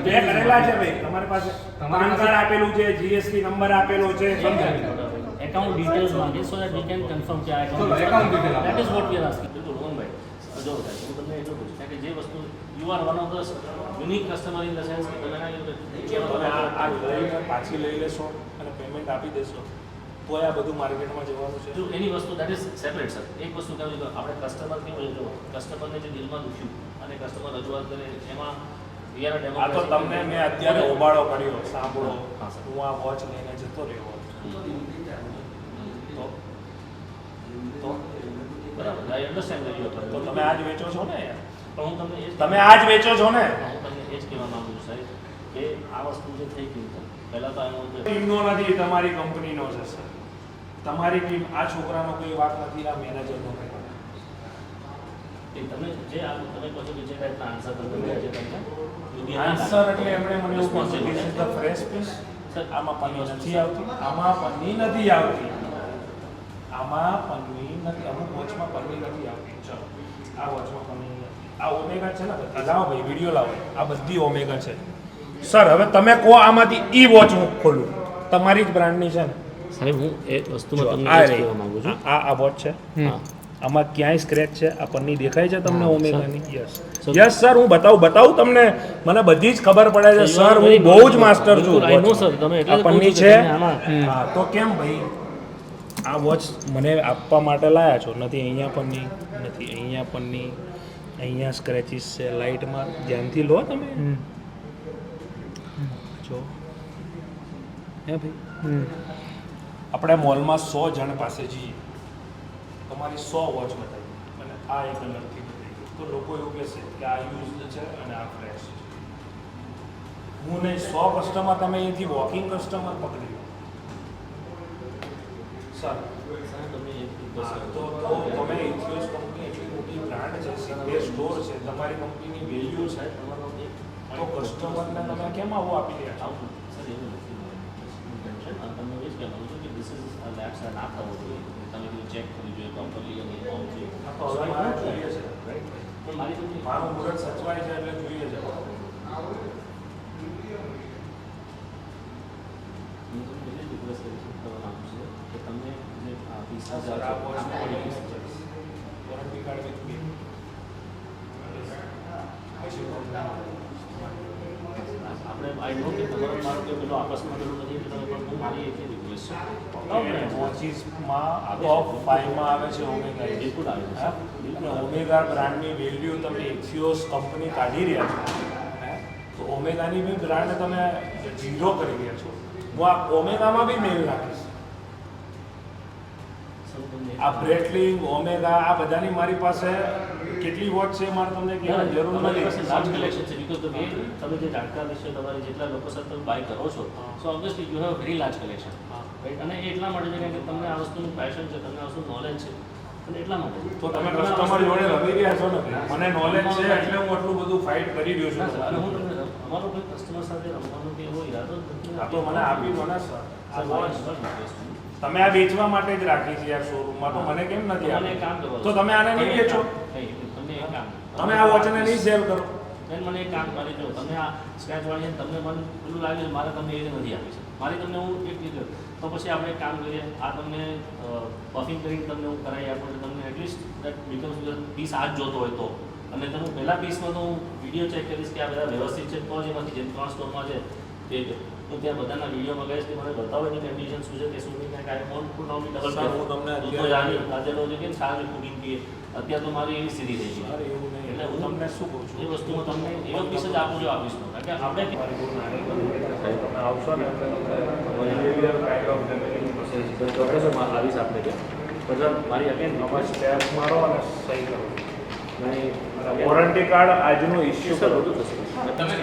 બે કરેલા છે ભાઈ તમારી પાસે. તમારી પાન કાર્ડ આપેલું છે, GST નંબર આપેલો છે, સમજાય? Account details માંગે so that we can confirm કે આ ચલો, account detail આપો. that is what we are asking. બિલકુલ રોહનભાઈ, જો સાહેબ, હું તમને એટલું પૂછું કે જે વસ્તુ you are one of the unique customer in the sense કે તમે તમે આ લઈને પાછી લઈ લેશો અને પેમેન્ટ આપી દેશો તો આ બધું માર્કેટમાં જવાનું છે. જો એની વસ્તુ that is separate sir. એક વસ્તુ કહું છું આપણે કસ્ટમર કેવું હોય જો કસ્ટમરને જે દિલમાં દુખ્યું અને કસ્ટમર રજૂઆત કરે એમાં we are a આ તો democracy. તમને મેં અત્યારે હોબાળો કર્યો, સાંભળો. હા, સર. હું આ વોચ લઈને જતો રહ્યો તો બરાબર I understand that you are તો તમે આજ વેચો છો ને યાર? પણ હું તમને એ જ તમે આજ વેચો છો ને? હું તમને એ જ કહેવા માંગુ છું સાહેબ કે આ વસ્તુ જે થઈ ગઈ છે પહેલા તો એનો ટીમનો નથી, તમારી કંપનીનો છે સર. તમારી ટીમ, આ છોકરાનો કોઈ વાત નથી, આ મેનેજરનો કંઈ વાત. કે તમે જે તમે કહો છો કે જે ટાઈપના આન્સર તમે મળ્યા છે તમને યોગ્ય ના આન્સર એટલે લાગે. એમણે મને એવું કહ્યું Responsible. this is the fresh piece. Sir, આમાં પન્ની નથી આવતી, આમાં પન્ની નથી આવતી, આમાં પન્ની નથી, અમુક વોચમાં પન્ની નથી આવતી. ચલો આ વોચમાં પન્ની નથી. આ ઓમેગા છે ને બધી, લાવો ભાઈ વિડીયો લાવો, આ બધી ઓમેગા છે. સર હવે તમે કહો આમાંથી ઈ વોચ હું ખોલું, તમારી જ બ્રાન્ડની છે ને? સાહેબ હું એ વસ્તુમાં તમને આ એ જ રહી. કહેવા માંગુ છું. આ વોચ છે, હા. આમાં ક્યાંય સ્ક્રેચ છે? આ પન્ની દેખાય છે તમને હા, ઓમેગાની? Yes sir. યસ સર, હું બતાવું તમને, મને બધી જ ખબર પડે છે So, you સર, are હું very બહુ જ knowledgeable. માસ્ટર છું. બિલકુલ, I know, sir. તમે એટલે જ આ કહું પન્ની છું છે. કે તમે આમાં- હા તો કેમ ભાઈ આ વોચ મને આપવા માટે લાયા છો? નથી અહીંયા પન્ની, નથી અહીંયા પન્ની, અહીંયા સ્ક્રેચીસ છે લાઇટમાં, ધ્યાનથી લો તમે. જો હે ભાઈ, આપણે મોલમાં 100 જણ પાસે જઈએ, તમારી 100 વોચ બતાવી અને આ એક કલરથી બતાવી, તો લોકો એવું કહેશે કે આ યુઝડ છે અને આ ફ્રેશ છે. હું નહીં, 100 કસ્ટમર તમે અહીંથી વોકિંગ કસ્ટમર પકડી લો સર. સાહેબ, તમને એક હા, request તો કરું છું. તમે ઇન્સ્યોરન્સ કંપની એટલી મોટી બ્રાન્ડ છે, 70 સ્ટોર છે, તમારી કંપનીની વેલ્યુ છે, તમારો એક તો કસ્ટમરને તમે કેમ આવું આપી રહ્યા છો? આવું સર એવું નથી ટેન્શન. તમને એ જ કહેવાનું છું કે ધીસ ઇઝ લેબ્સ ના થવો જોઈએ. તમે બધું ચેક કરવું જોઈએ પ્રોપરલી અને ઓમ છે. આ તો હવે મારે જોઈએ છે, right? પણ મારી તમને મારું મુહૂર્ત સચવાય છે એટલે જોઈએ છે. હું તમને એટલી જ રિક્વેસ્ટ કરવા માંગુ છું કે તમને જે આ પીસ સર આ વોચની વોરંટી કાર્ડ વિથ બિલ. આપણે આઈ નો કે તમારો મારો કે પેલો આપસમાં પેલું નથી કે તમે પણ હું મારી એટલી રિક્વેસ્ટ છે. વોચીસમાં ટોપ 5માં આવે છે ઓમેગા. બિલકુલ આવે છે. હા? અને ઓમેગા બ્રાન્ડની વેલ્યુ તમે એક્સિયોસ કંપની કાઢી રહ્યા છો, હે? તો ઓમેગાની બી બ્રાન્ડ તમે ઝીરો કરી રહ્યા છો. હું આ ઓમેગામાં બી મેલ નાખીશ. સર, તમને આ બ્રેટલિંગ, ઓમેગા, આ બધાની મારી પાસે કેટલી વોચ છે મારે તમને કહેવાની જરૂર તમારી પાસે લાર્જ નથી. કલેક્શન છે બીકોઝ તમે જે જાણકાર વિશે તમારે જેટલા લોકો સાથે તમે બાય કરો છો so obviously you have very large collection right. અને એ એટલા માટે છે કારણ કે તમને આ વસ્તુનું પેશન છે, તમને આ વસ્તુનું નોલેજ છે અને એટલા માટે તો તમે કસ્ટમર જોડે રમી રહ્યા છો ને, મને નોલેજ છે એટલે હું આટલું બધું ફાઇટ કરી રહ્યો ના, છું. સર, અને હું તમને અમારો કોઈ કસ્ટમર સાથે રમવાનો કે એવો ઈરાદો જ નથી. આ તો મને આપી દો ને સર. આ સર, વોચ મારી request છે. તમે આ વેચવા માટે જ રાખી છે યાર શોરૂમમાં, તો મને કેમ નથી મને એક કામ આપી? કરો તો તમે આને નહીં વેચો, તમને એક કામ તમે આ વોચને નહીં સેલ કરો. બેન મને એક કામ કરી દો, તમે આ સ્ક્રેચ વાળી છે, તમને મને પેલું લાગે છે મારે તમને એ નથી આપી છે, મારી તમને હું એક કીધું તો પછી આપણે એક કામ કરીએ, આ તમને પફિંગ કરીને તમને હું કરાવી આપું છું, તમને એટલીસ્ટ દેટ બીકમ્સ પીસ આ જ જોતો હોય તો, અને તમે પહેલા પીસમાં તો હું વિડીયો ચેક કરીશ કે આ બધા વ્યવસ્થિત છે, તો જ એમાંથી જેમ 3 સ્ટોરમાં છે તે હું ત્યાં બધાના વિડીયો મગાવીશ કે મને બતાવો એની કન્ડિશન શું છે કે શું નહીં, કારણ કે I want to now be double sir, હું તમને તો અત્યારે- જાણી આજેનો જે કે સારી કુકિંગ કીએ અત્યારે તો મારી એવી સ્થિતિ થઈ અરે ગઈ એવું નહીં, એટલે હું હું તમને શું કહું એ છું, વસ્તુ હું તમને એવો પીસ જ આપું છું આપીશ તો. કારણ કે આપણે તમે આવશો ને એટલે behavior kind of damaging process. આવીશ આપણે કે મારી અગેન તમે સ્ટેપ મારો અને સહી કરો. નહીં વોરંટી કાર્ડ આજનો ઇસ્યુ કરો. બધું થશે. તમે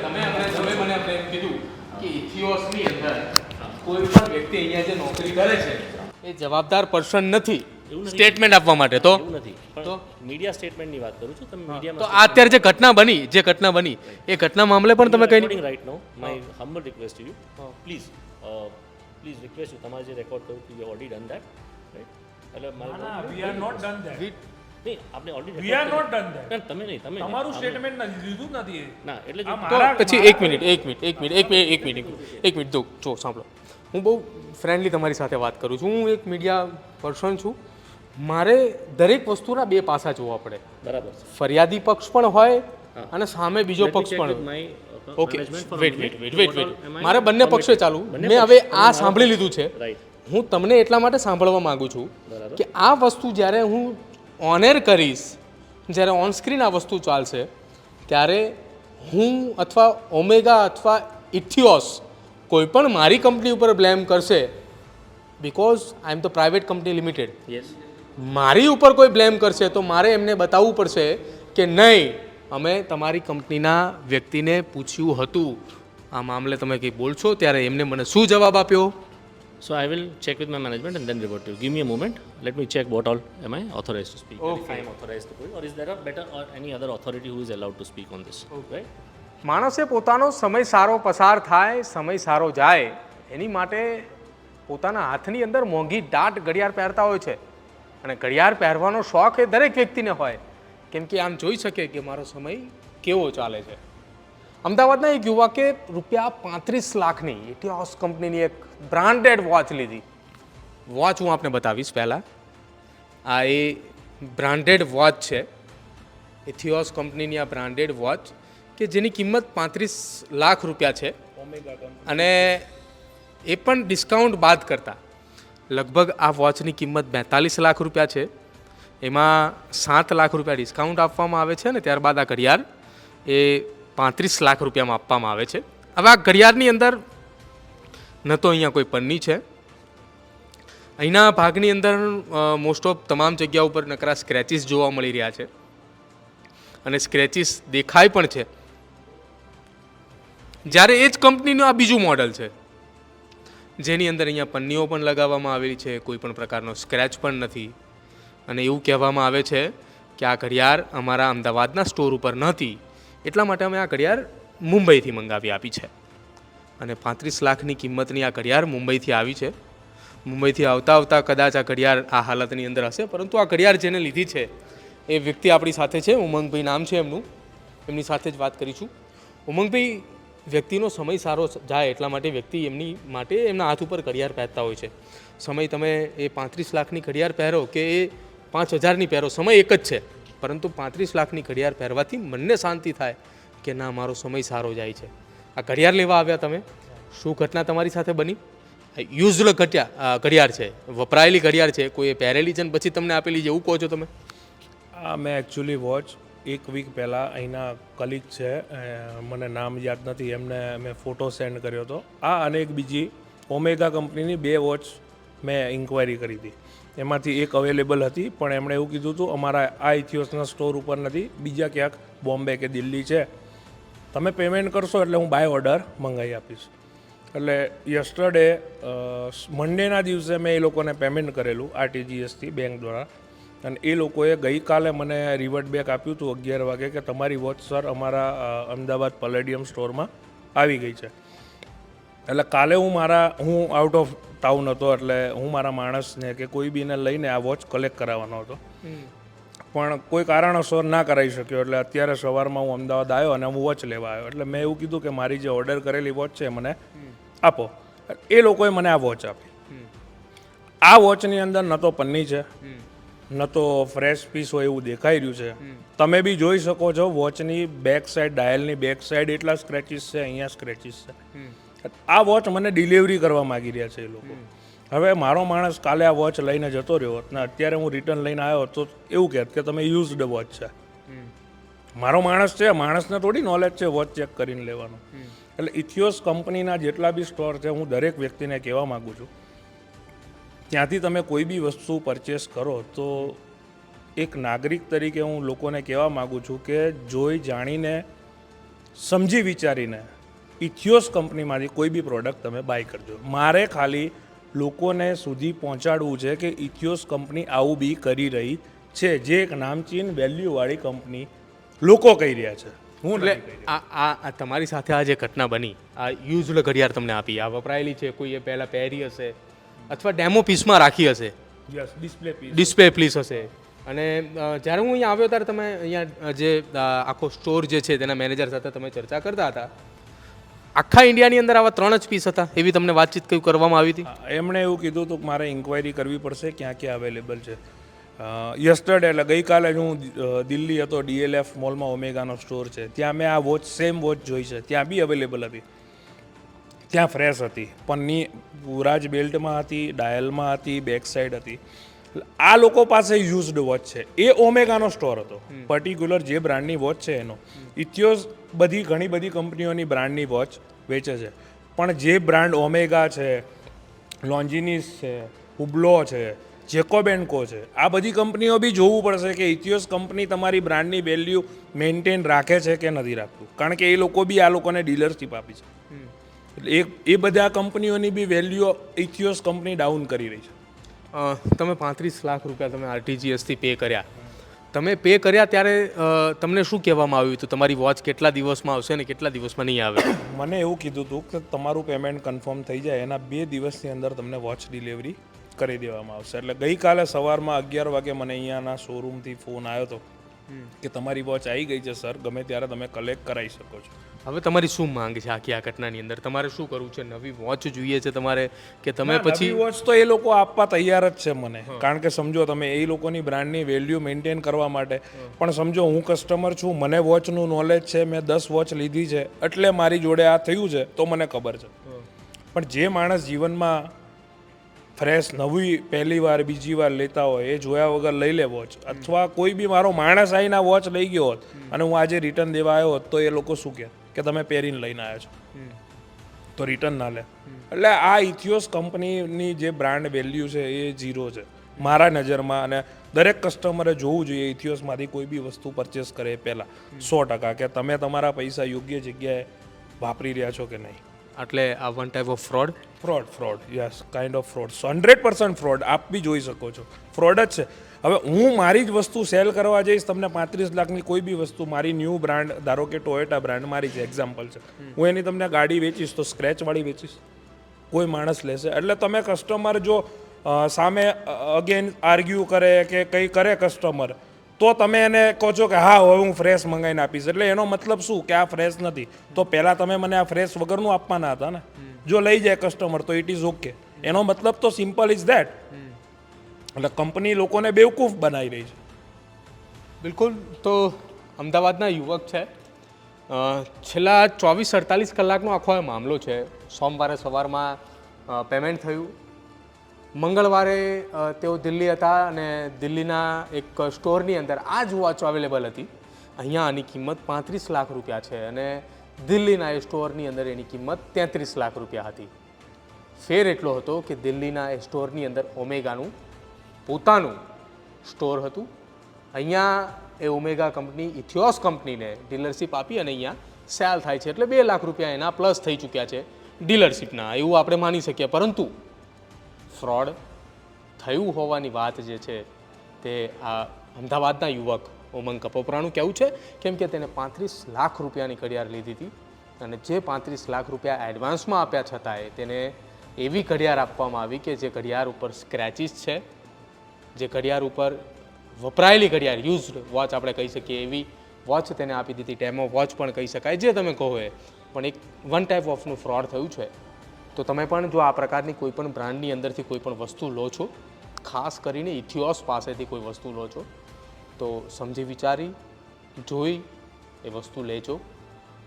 મને આપણે એમ કીધું કે ઇથિયોસની અંદર કોઈ પણ વ્યક્તિ અહીંયા જે નોકરી કરે છે એ જવાબદાર પર્સન નથી એવું નથી. સ્ટેટમેન્ટ આપવા માટે. તો એવું નથી તો? પણ મીડિયા સ્ટેટમેન્ટની વાત કરું છું તમે તો મીડિયામાં આ અત્યારે જે ઘટના બની એ ઘટના મામલે પણ તમે કઈ right no my humble request to you please request you તમારે જે રેકોર્ડ કર્યું you already done that right. એટલે ના, ના, we are not done that. નહીં આપણે already We are not done that. તમે નહીં તમે તમારું સ્ટેટમેન્ટ લીધું જ નથી. ના એટલે આ જો તો મારા- પછી મારા- એક મિનિટ જો સાંભળો, હું બહુ ફ્રેન્ડલી તમારી સાથે વાત કરું છું, હું એક મીડિયા પર્સન છું, મારે દરેક વસ્તુના બે પાસા જોવા પડે, બરાબર છે. ફરિયાદી પક્ષ પણ હોય હા. અને સામે બીજો Let me પક્ષ check પણ with હોય. my, okay management for a wait minute. Wait What all am I મારે બંને પક્ષે permitted? ચાલુ બંને મેં પક્ષ. હવે તમે આ મારો સાંભળી પક્ષ. લીધું છે, Right. હું તમને એટલા માટે સાંભળવા માંગુ છું બરાબર. કે આ વસ્તુ જ્યારે હું ઓનર કરીશ, જ્યારે ઓન સ્ક્રીન આ વસ્તુ ચાલશે ત્યારે હું અથવા ઓમેગા અથવા ઇથિયોસ કોઈ પણ મારી કંપની ઉપર બ્લેમ કરશે, because I am the private company limited, yes મારી ઉપર કોઈ બ્લેમ કરશે તો મારે એમને બતાવવું પડશે કે નહીં, અમે તમારી કંપનીના વ્યક્તિને પૂછ્યું હતું આ મામલે તમે કંઈ બોલશો ત્યારે એમને મને શું જવાબ આપ્યો, So I will check with my management and then revert to you. Give me a moment. Let me check what all am I authorized to speak. And if Okay. I am authorized to speak, or is there a better or any other authority who is allowed to speak on this? Right? માણસે પોતાનો સમય સારો પસાર થાય, સમય સારો જાય એની માટે પોતાના હાથની અંદર મોંઘી દાટ ઘડિયાળ પહેરતા હોય છે. અને ઘડિયાળ પહેરવાનો શોખ એ દરેક વ્યક્તિને હોય, કેમ કે આમ જોઈ શકે કે મારો સમય કેવો ચાલે છે. અમદાવાદના એક યુવકે ₹35 લાખની ઇથિયોસ કંપનીની એક બ્રાન્ડેડ વોચ લીધી. વોચ હું આપને બતાવીશ પહેલાં. આ એ બ્રાન્ડેડ વોચ છે, ઇથિયોસ કંપનીની આ બ્રાન્ડેડ વોચ કે જેની કિંમત ₹35 લાખ છે. અને એ પણ ડિસ્કાઉન્ટ બાદ કરતાં લગભગ આ વોચની કિંમત ₹42 લાખ છે. એમાં ₹7 લાખ ડિસ્કાઉન્ટ આપવામાં આવે છે, અને ત્યારબાદ આ ઘડિયાળ એ ₹35 લાખ આપવામાં આવે છે. હવે આ ઘડિયાળની અંદર ન તો અહીંયા કોઈ પન્ની છે, અહીંના ભાગની અંદર મોસ્ટ ઓફ તમામ જગ્યા ઉપર નકરા સ્ક્રેચીસ જોવા મળી રહ્યા છે, અને સ્ક્રેચીસ દેખાય પણ છે. જ્યારે એ જ કંપનીનું આ બીજું મોડલ છે, જેની અંદર અહીંયા પન્નીઓ પણ લગાવવામાં આવેલી છે, કોઈ પણ પ્રકારનો સ્ક્રેચ પણ નથી. અને એવું કહેવામાં આવે છે કે આ ઘડિયાળ અમારા અમદાવાદના સ્ટોર ઉપર નહોતી, એટલા માટે અમે આ ઘડિયાળ મુંબઈથી મંગાવી આપી છે. અને 35 લાખની કિંમતની આ ઘડિયાળ મુંબઈથી આવી છે. મુંબઈથી આવતા કદાચ આ ઘડિયાળ આ હાલતની અંદર હશે, પરંતુ આ ઘડિયાળ જેને લીધી છે એ વ્યક્તિ આપણી સાથે છે. ઉમંગભાઈ નામ છે એમનું, એમની સાથે જ વાત કરીશું. ઉમંગભાઈ, વ્યક્તિનો સમય સારો જાય એટલા માટે વ્યક્તિ એમની માટે એમના હાથ ઉપર ઘડિયાળ પહેરતા હોય છે. સમય તમે એ 35 લાખની ઘડિયાળ પહેરો કે એ 5000ની પહેરો, સમય એક જ છે, પરંતુ 35 લાખની ઘડિયાળ પહેરવાથી મનને શાંતિ થાય કે ના, મારો સમય સારો જાય છે. આ ઘડિયાળ લેવા આવ્યા તમે, શું ઘટના તમારી સાથે બની? યુઝડ ઘડિયાળ છે, વપરાયેલી ઘડિયાળ છે, કોઈ પહેરેલી છે ને પછી તમને આપેલી છે એવું કહો છો તમે? આ મેં એકચ્યુઅલી વોચ એક વીક પહેલાં અહીંના કલીગ છે, મને નામ યાદ નથી, એમને મેં ફોટો સેન્ડ કર્યો હતો. આ અને એક બીજી ઓમેગા કંપનીની 2 વોચ મેં ઇન્ક્વાયરી કરી હતી. એમાંથી એક અવેલેબલ હતી, પણ એમણે એવું કીધું હતું અમારા આ ઇથિયોસના સ્ટોર ઉપર નથી, બીજા ક્યાંક બોમ્બે કે દિલ્હી છે, તમે પેમેન્ટ કરશો એટલે હું બાય ઓર્ડર મંગાવી આપીશ. એટલે યસ્ટરડે મંડેના દિવસે મેં એ લોકોને પેમેન્ટ કરેલું RTGSથી બેંક દ્વારા, અને એ લોકોએ ગઈકાલે મને રિવર્ટ બેક આપ્યું હતું 11 વાગે કે તમારી વોચ સર અમારા અમદાવાદ પલેડિયમ સ્ટોરમાં આવી ગઈ છે. એટલે કાલે હું આઉટ ઓફ ટાઉન હતો, એટલે હું મારા માણસને કે કોઈ બીને લઈને આ વોચ કલેક્ટ કરાવવાનો હતો, પણ કોઈ કારણોસર ના કરાવી શક્યો. એટલે અત્યારે સવારમાં હું અમદાવાદ આવ્યો અને હું વોચ લેવા આવ્યો. એટલે મેં એવું કીધું કે મારી જે ઓર્ડર કરેલી વોચ છે મને આપો. એ લોકોએ મને આ વોચ આપી. આ વોચની અંદર ન તો પન્ની છે, ન તો ફ્રેશ પીસ હોય એવું દેખાઈ રહ્યું છે. તમે બી જોઈ શકો છો વોચની બેક સાઈડ, ડાયલની બેક સાઈડ એટલા સ્ક્રેચીસ છે, અહીંયા સ્ક્રેચીસ છે. આ વોચ મને ડિલિવરી કરવા માગી રહ્યા છે એ લોકો. હવે મારો માણસ કાલે આ વોચ લઈને જતો રહ્યો હોત ને અત્યારે હું રિટર્ન લઈને આવ્યો તો એવું કહેત કે તમે યુઝડ વોચ છે. મારો માણસ છે, માણસને થોડી નોલેજ છે વોચ ચેક કરીને લેવાનું. એટલે ઇથિયોસ કંપનીના જેટલા બી સ્ટોર છે, હું દરેક વ્યક્તિને કહેવા માગું છું, ત્યાંથી તમે કોઈ બી વસ્તુ પરચેસ કરો તો એક નાગરિક તરીકે હું લોકોને કહેવા માગું છું કે જોઈ જાણીને, સમજી વિચારીને ઇથિયોસ કંપનીમાંથી કોઈ બી પ્રોડક્ટ તમે બાય કરજો. મારે ખાલી લોકોને સુધી પહોંચાડવું છે કે ઇથિયોસ કંપની આવું બી કરી રહી છે, જે એક નામચીન વેલ્યુવાળી કંપની લોકો કહી રહ્યા છે. હું એટલે આ તમારી સાથે આ જે ઘટના બની, આ યુઝડ ઘડિયાળ તમને આપી, આ વપરાયેલી છે, કોઈએ પહેલાં પહેરી હશે અથવા ડેમો પીસમાં રાખી હશે, ડિસ્પ્લે પીસ હશે. અને જ્યારે હું અહીંયા આવ્યો ત્યારે તમે અહીંયા જે આખો સ્ટોર જે છે તેના મેનેજર સાથે તમે ચર્ચા કરતા હતા, આખા ઇન્ડિયાની અંદર આવા 3 જ પીસ હતા એવી તમને વાતચીત કઈ કરવામાં આવી હતી? એમણે એવું કીધું હતું કે મારે ઇન્ક્વાયરી કરવી પડશે ક્યાં ક્યાં અવેલેબલ છે. યસ્ટરડે એટલે ગઈકાલે જ હું દિલ્હી હતો, DLF મોલમાં ઓમેગાનો સ્ટોર છે, ત્યાં મેં આ વોચ સેમ વોચ જોઈ છે, ત્યાં બી અવેલેબલ હતી, ત્યાં ફ્રેશ હતી, પન્ની રાજ બેલ્ટમાં હતી, ડાયલમાં હતી, બેક સાઈડ હતી. આ લોકો પાસે યુઝડ વોચ છે. એ ઓમેગાનો સ્ટોર હતો, પર્ટિક્યુલર જે બ્રાન્ડની વોચ છે એનો. ઇથિયોસ ઘણી બધી કંપનીઓની બ્રાન્ડની વોચ વેચે છે, પણ જે બ્રાન્ડ ઓમેગા છે, લોન્જિનિસ છે, હુબ્લો છે, જેકોબ એન્ડ કો છે, આ બધી કંપનીઓ બી જોવું પડશે કે ઇથિયોસ કંપની તમારી બ્રાન્ડની વેલ્યુ મેન્ટેન રાખે છે કે નથી રાખતું, કારણ કે એ લોકો બી આ લોકોને ડીલરશીપ આપી છે. એટલે એ બધા કંપનીઓની બી વેલ્યુ ઇથિયોસ કંપની ડાઉન કરી રહી છે. તમે 35 લાખ રૂપિયા તમે આરટીજીએસથી પે કર્યા, તમે પે કર્યા ત્યારે તમને શું કહેવામાં આવ્યું હતું? તમારી વોચ કેટલા દિવસમાં આવશે ને કેટલા દિવસમાં નહીં આવે? મને એવું કીધું હતું કે તમારું પેમેન્ટ કન્ફર્મ થઈ જાય એના 2 દિવસની અંદર તમને વોચ ડિલિવરી કરી દેવામાં આવશે. એટલે ગઈકાલે સવારમાં 11 વાગે મને અહીંયાના શોરૂમથી ફોન આવ્યો હતો કે તમારી વોચ આવી ગઈ છે સર, ગમે ત્યારે તમે કલેક્ટ કરાવી શકો છો. હવે તમારી શું માંગ છે આખી આ ઘટનાની અંદર? તમારે શું કરવું છે? નવી વોચ જોઈએ છે તમારે કે તમે પછી? નવી વોચ તો એ લોકો આપવા તૈયાર જ છે મને, કારણ કે સમજો તમે એ લોકોની બ્રાન્ડની વેલ્યુ મેન્ટેન કરવા માટે. પણ સમજો હું કસ્ટમર છું, મને વોચનું નોલેજ છે, મેં 10 વોચ લીધી છે એટલે મારી જોડે આ થયું છે તો મને ખબર છે. પણ જે માણસ જીવનમાં ફ્રેશ નવી પહેલી વાર બીજી વાર લેતા હોય એ જોયા વગર લઈ લે વોચ, અથવા કોઈ બી મારો માણસ આવીને આ વોચ લઈ ગયો હોત અને હું આજે રિટર્ન દેવા આવ્યો હોત તો એ લોકો શું કહે કે તમે પહેરીને લઈને આવ્યા છો, તો રિટર્ન ના લે. એટલે આ ઇથિયોસ કંપનીની જે બ્રાન્ડ વેલ્યુ છે એ 0 છે મારા નજરમાં. અને દરેક કસ્ટમરે જોવું જોઈએ ઇથિયોસમાંથી કોઈ બી વસ્તુ પરચેસ કરે એ પહેલાં 100% કે તમે તમારા પૈસા યોગ્ય જગ્યાએ વાપરી રહ્યા છો કે નહીં. એટલે આ one type of fraud yes, kind of fraud, 100% fraud. આપ બી જોઈ શકો છો ફ્રોડ જ છે. હવે હું મારી જ વસ્તુ સેલ કરવા જઈશ, તમને 35 લાખની કોઈ બી વસ્તુ, મારી ન્યૂ બ્રાન્ડ, ધારો કે ટોયોટા બ્રાન્ડ મારી છે, એક્ઝામ્પલ છે, હું એની તમને ગાડી વેચીશ તો સ્ક્રેચવાળી વેચીશ, કોઈ માણસ લેશે? એટલે તમે કસ્ટમર જો સામે અગેન આર્ગ્યુ કરે કે કંઈ કરે કસ્ટમર, તો તમે એને કહો છો કે હા હવે હું ફ્રેશ મંગાવીને આપીશ. એટલે એનો મતલબ શું કે આ ફ્રેશ નથી, તો પહેલાં તમે મને આ ફ્રેશ વગરનું આપવાના હતા ને. જો લઈ જાય કસ્ટમર તો ઇટ ઇઝ ઓકે. એનો મતલબ તો સિમ્પલ ઇઝ ધેટ. એટલે કંપની લોકોને બેવકૂફ બનાવી રહી છે. બિલકુલ. તો અમદાવાદના યુવક છે, છેલ્લા 24-48 કલાકનો આખો આ મામલો છે. સોમવારે સવારમાં પેમેન્ટ થયું, મંગળવારે તેઓ દિલ્હી હતા અને દિલ્હીના એક સ્ટોરની અંદર આ જ વોચ અવેલેબલ હતી. અહીંયા આની કિંમત 35 લાખ રૂપિયા છે અને દિલ્હીના એ સ્ટોરની અંદર એની કિંમત 33 લાખ રૂપિયા હતી. ફેર એટલો હતો કે દિલ્હીના એ સ્ટોરની અંદર ઓમેગાનું પોતાનું સ્ટોર હતું. અહીંયા એ ઓમેગા કંપની ઇથિયોસ કંપનીને ડીલરશીપ આપી અને અહીંયા સેલ થાય છે, એટલે 2 લાખ રૂપિયા એના પ્લસ થઈ ચૂક્યા છે ડીલરશીપના, એવું આપણે માની શકીએ. પરંતુ ફ્રોડ થયું હોવાની વાત જે છે તે આ અમદાવાદના યુવક ઉમંગ કપોપરાનું કહેવું છે, કેમ કે તેને 35 લાખ રૂપિયાની ઘડિયાળ લીધી હતી અને જે 35 લાખ રૂપિયા એડવાન્સમાં આપ્યા છતાંય તેને એવી ઘડિયાળ આપવામાં આવી કે જે ઘડિયાળ ઉપર સ્ક્રેચીસ છે, જે ઘડિયાળ ઉપર વપરાયેલી ઘડિયાળ, યુઝડ વોચ આપણે કહી શકીએ એવી વોચ તેને આપી દીધી. ડેમો વોચ પણ કહી શકાય, જે તમે કહો એ. પણ એક વન ટાઈપ ઓફનું ફ્રોડ થયું છે. તો તમે પણ જો આ પ્રકારની કોઈ પણ બ્રાન્ડની અંદરથી કોઈ પણ વસ્તુ લો છો, ખાસ કરીને ઇથિયોસ પાસેથી કોઈ વસ્તુ લો છો, તો સમજી વિચારી જોઈ એ વસ્તુ લેજો,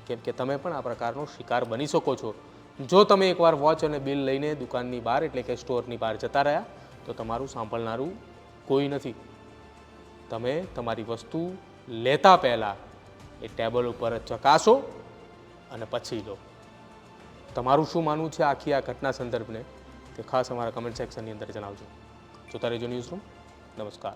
કેમ કે તમે પણ આ પ્રકારનો શિકાર બની શકો છો. જો તમે એકવાર વોચ અને બિલ લઈને દુકાનની બહાર એટલે કે સ્ટોરની બહાર જતા રહ્યા તો તમારું સાંભળનારું કોઈ નથી. તમે તમારી વસ્તુ લેતા પહેલાં એ ટેબલ ઉપર ચકાસો અને પછી લો. તમારું શું માનવું છે આખી આ ઘટના સંદર્ભને તે ખાસ અમારા કમેન્ટ સેક્શનની અંદર જણાવજો. જોતા રહેજો ન્યૂઝરૂમ. નમસ્કાર.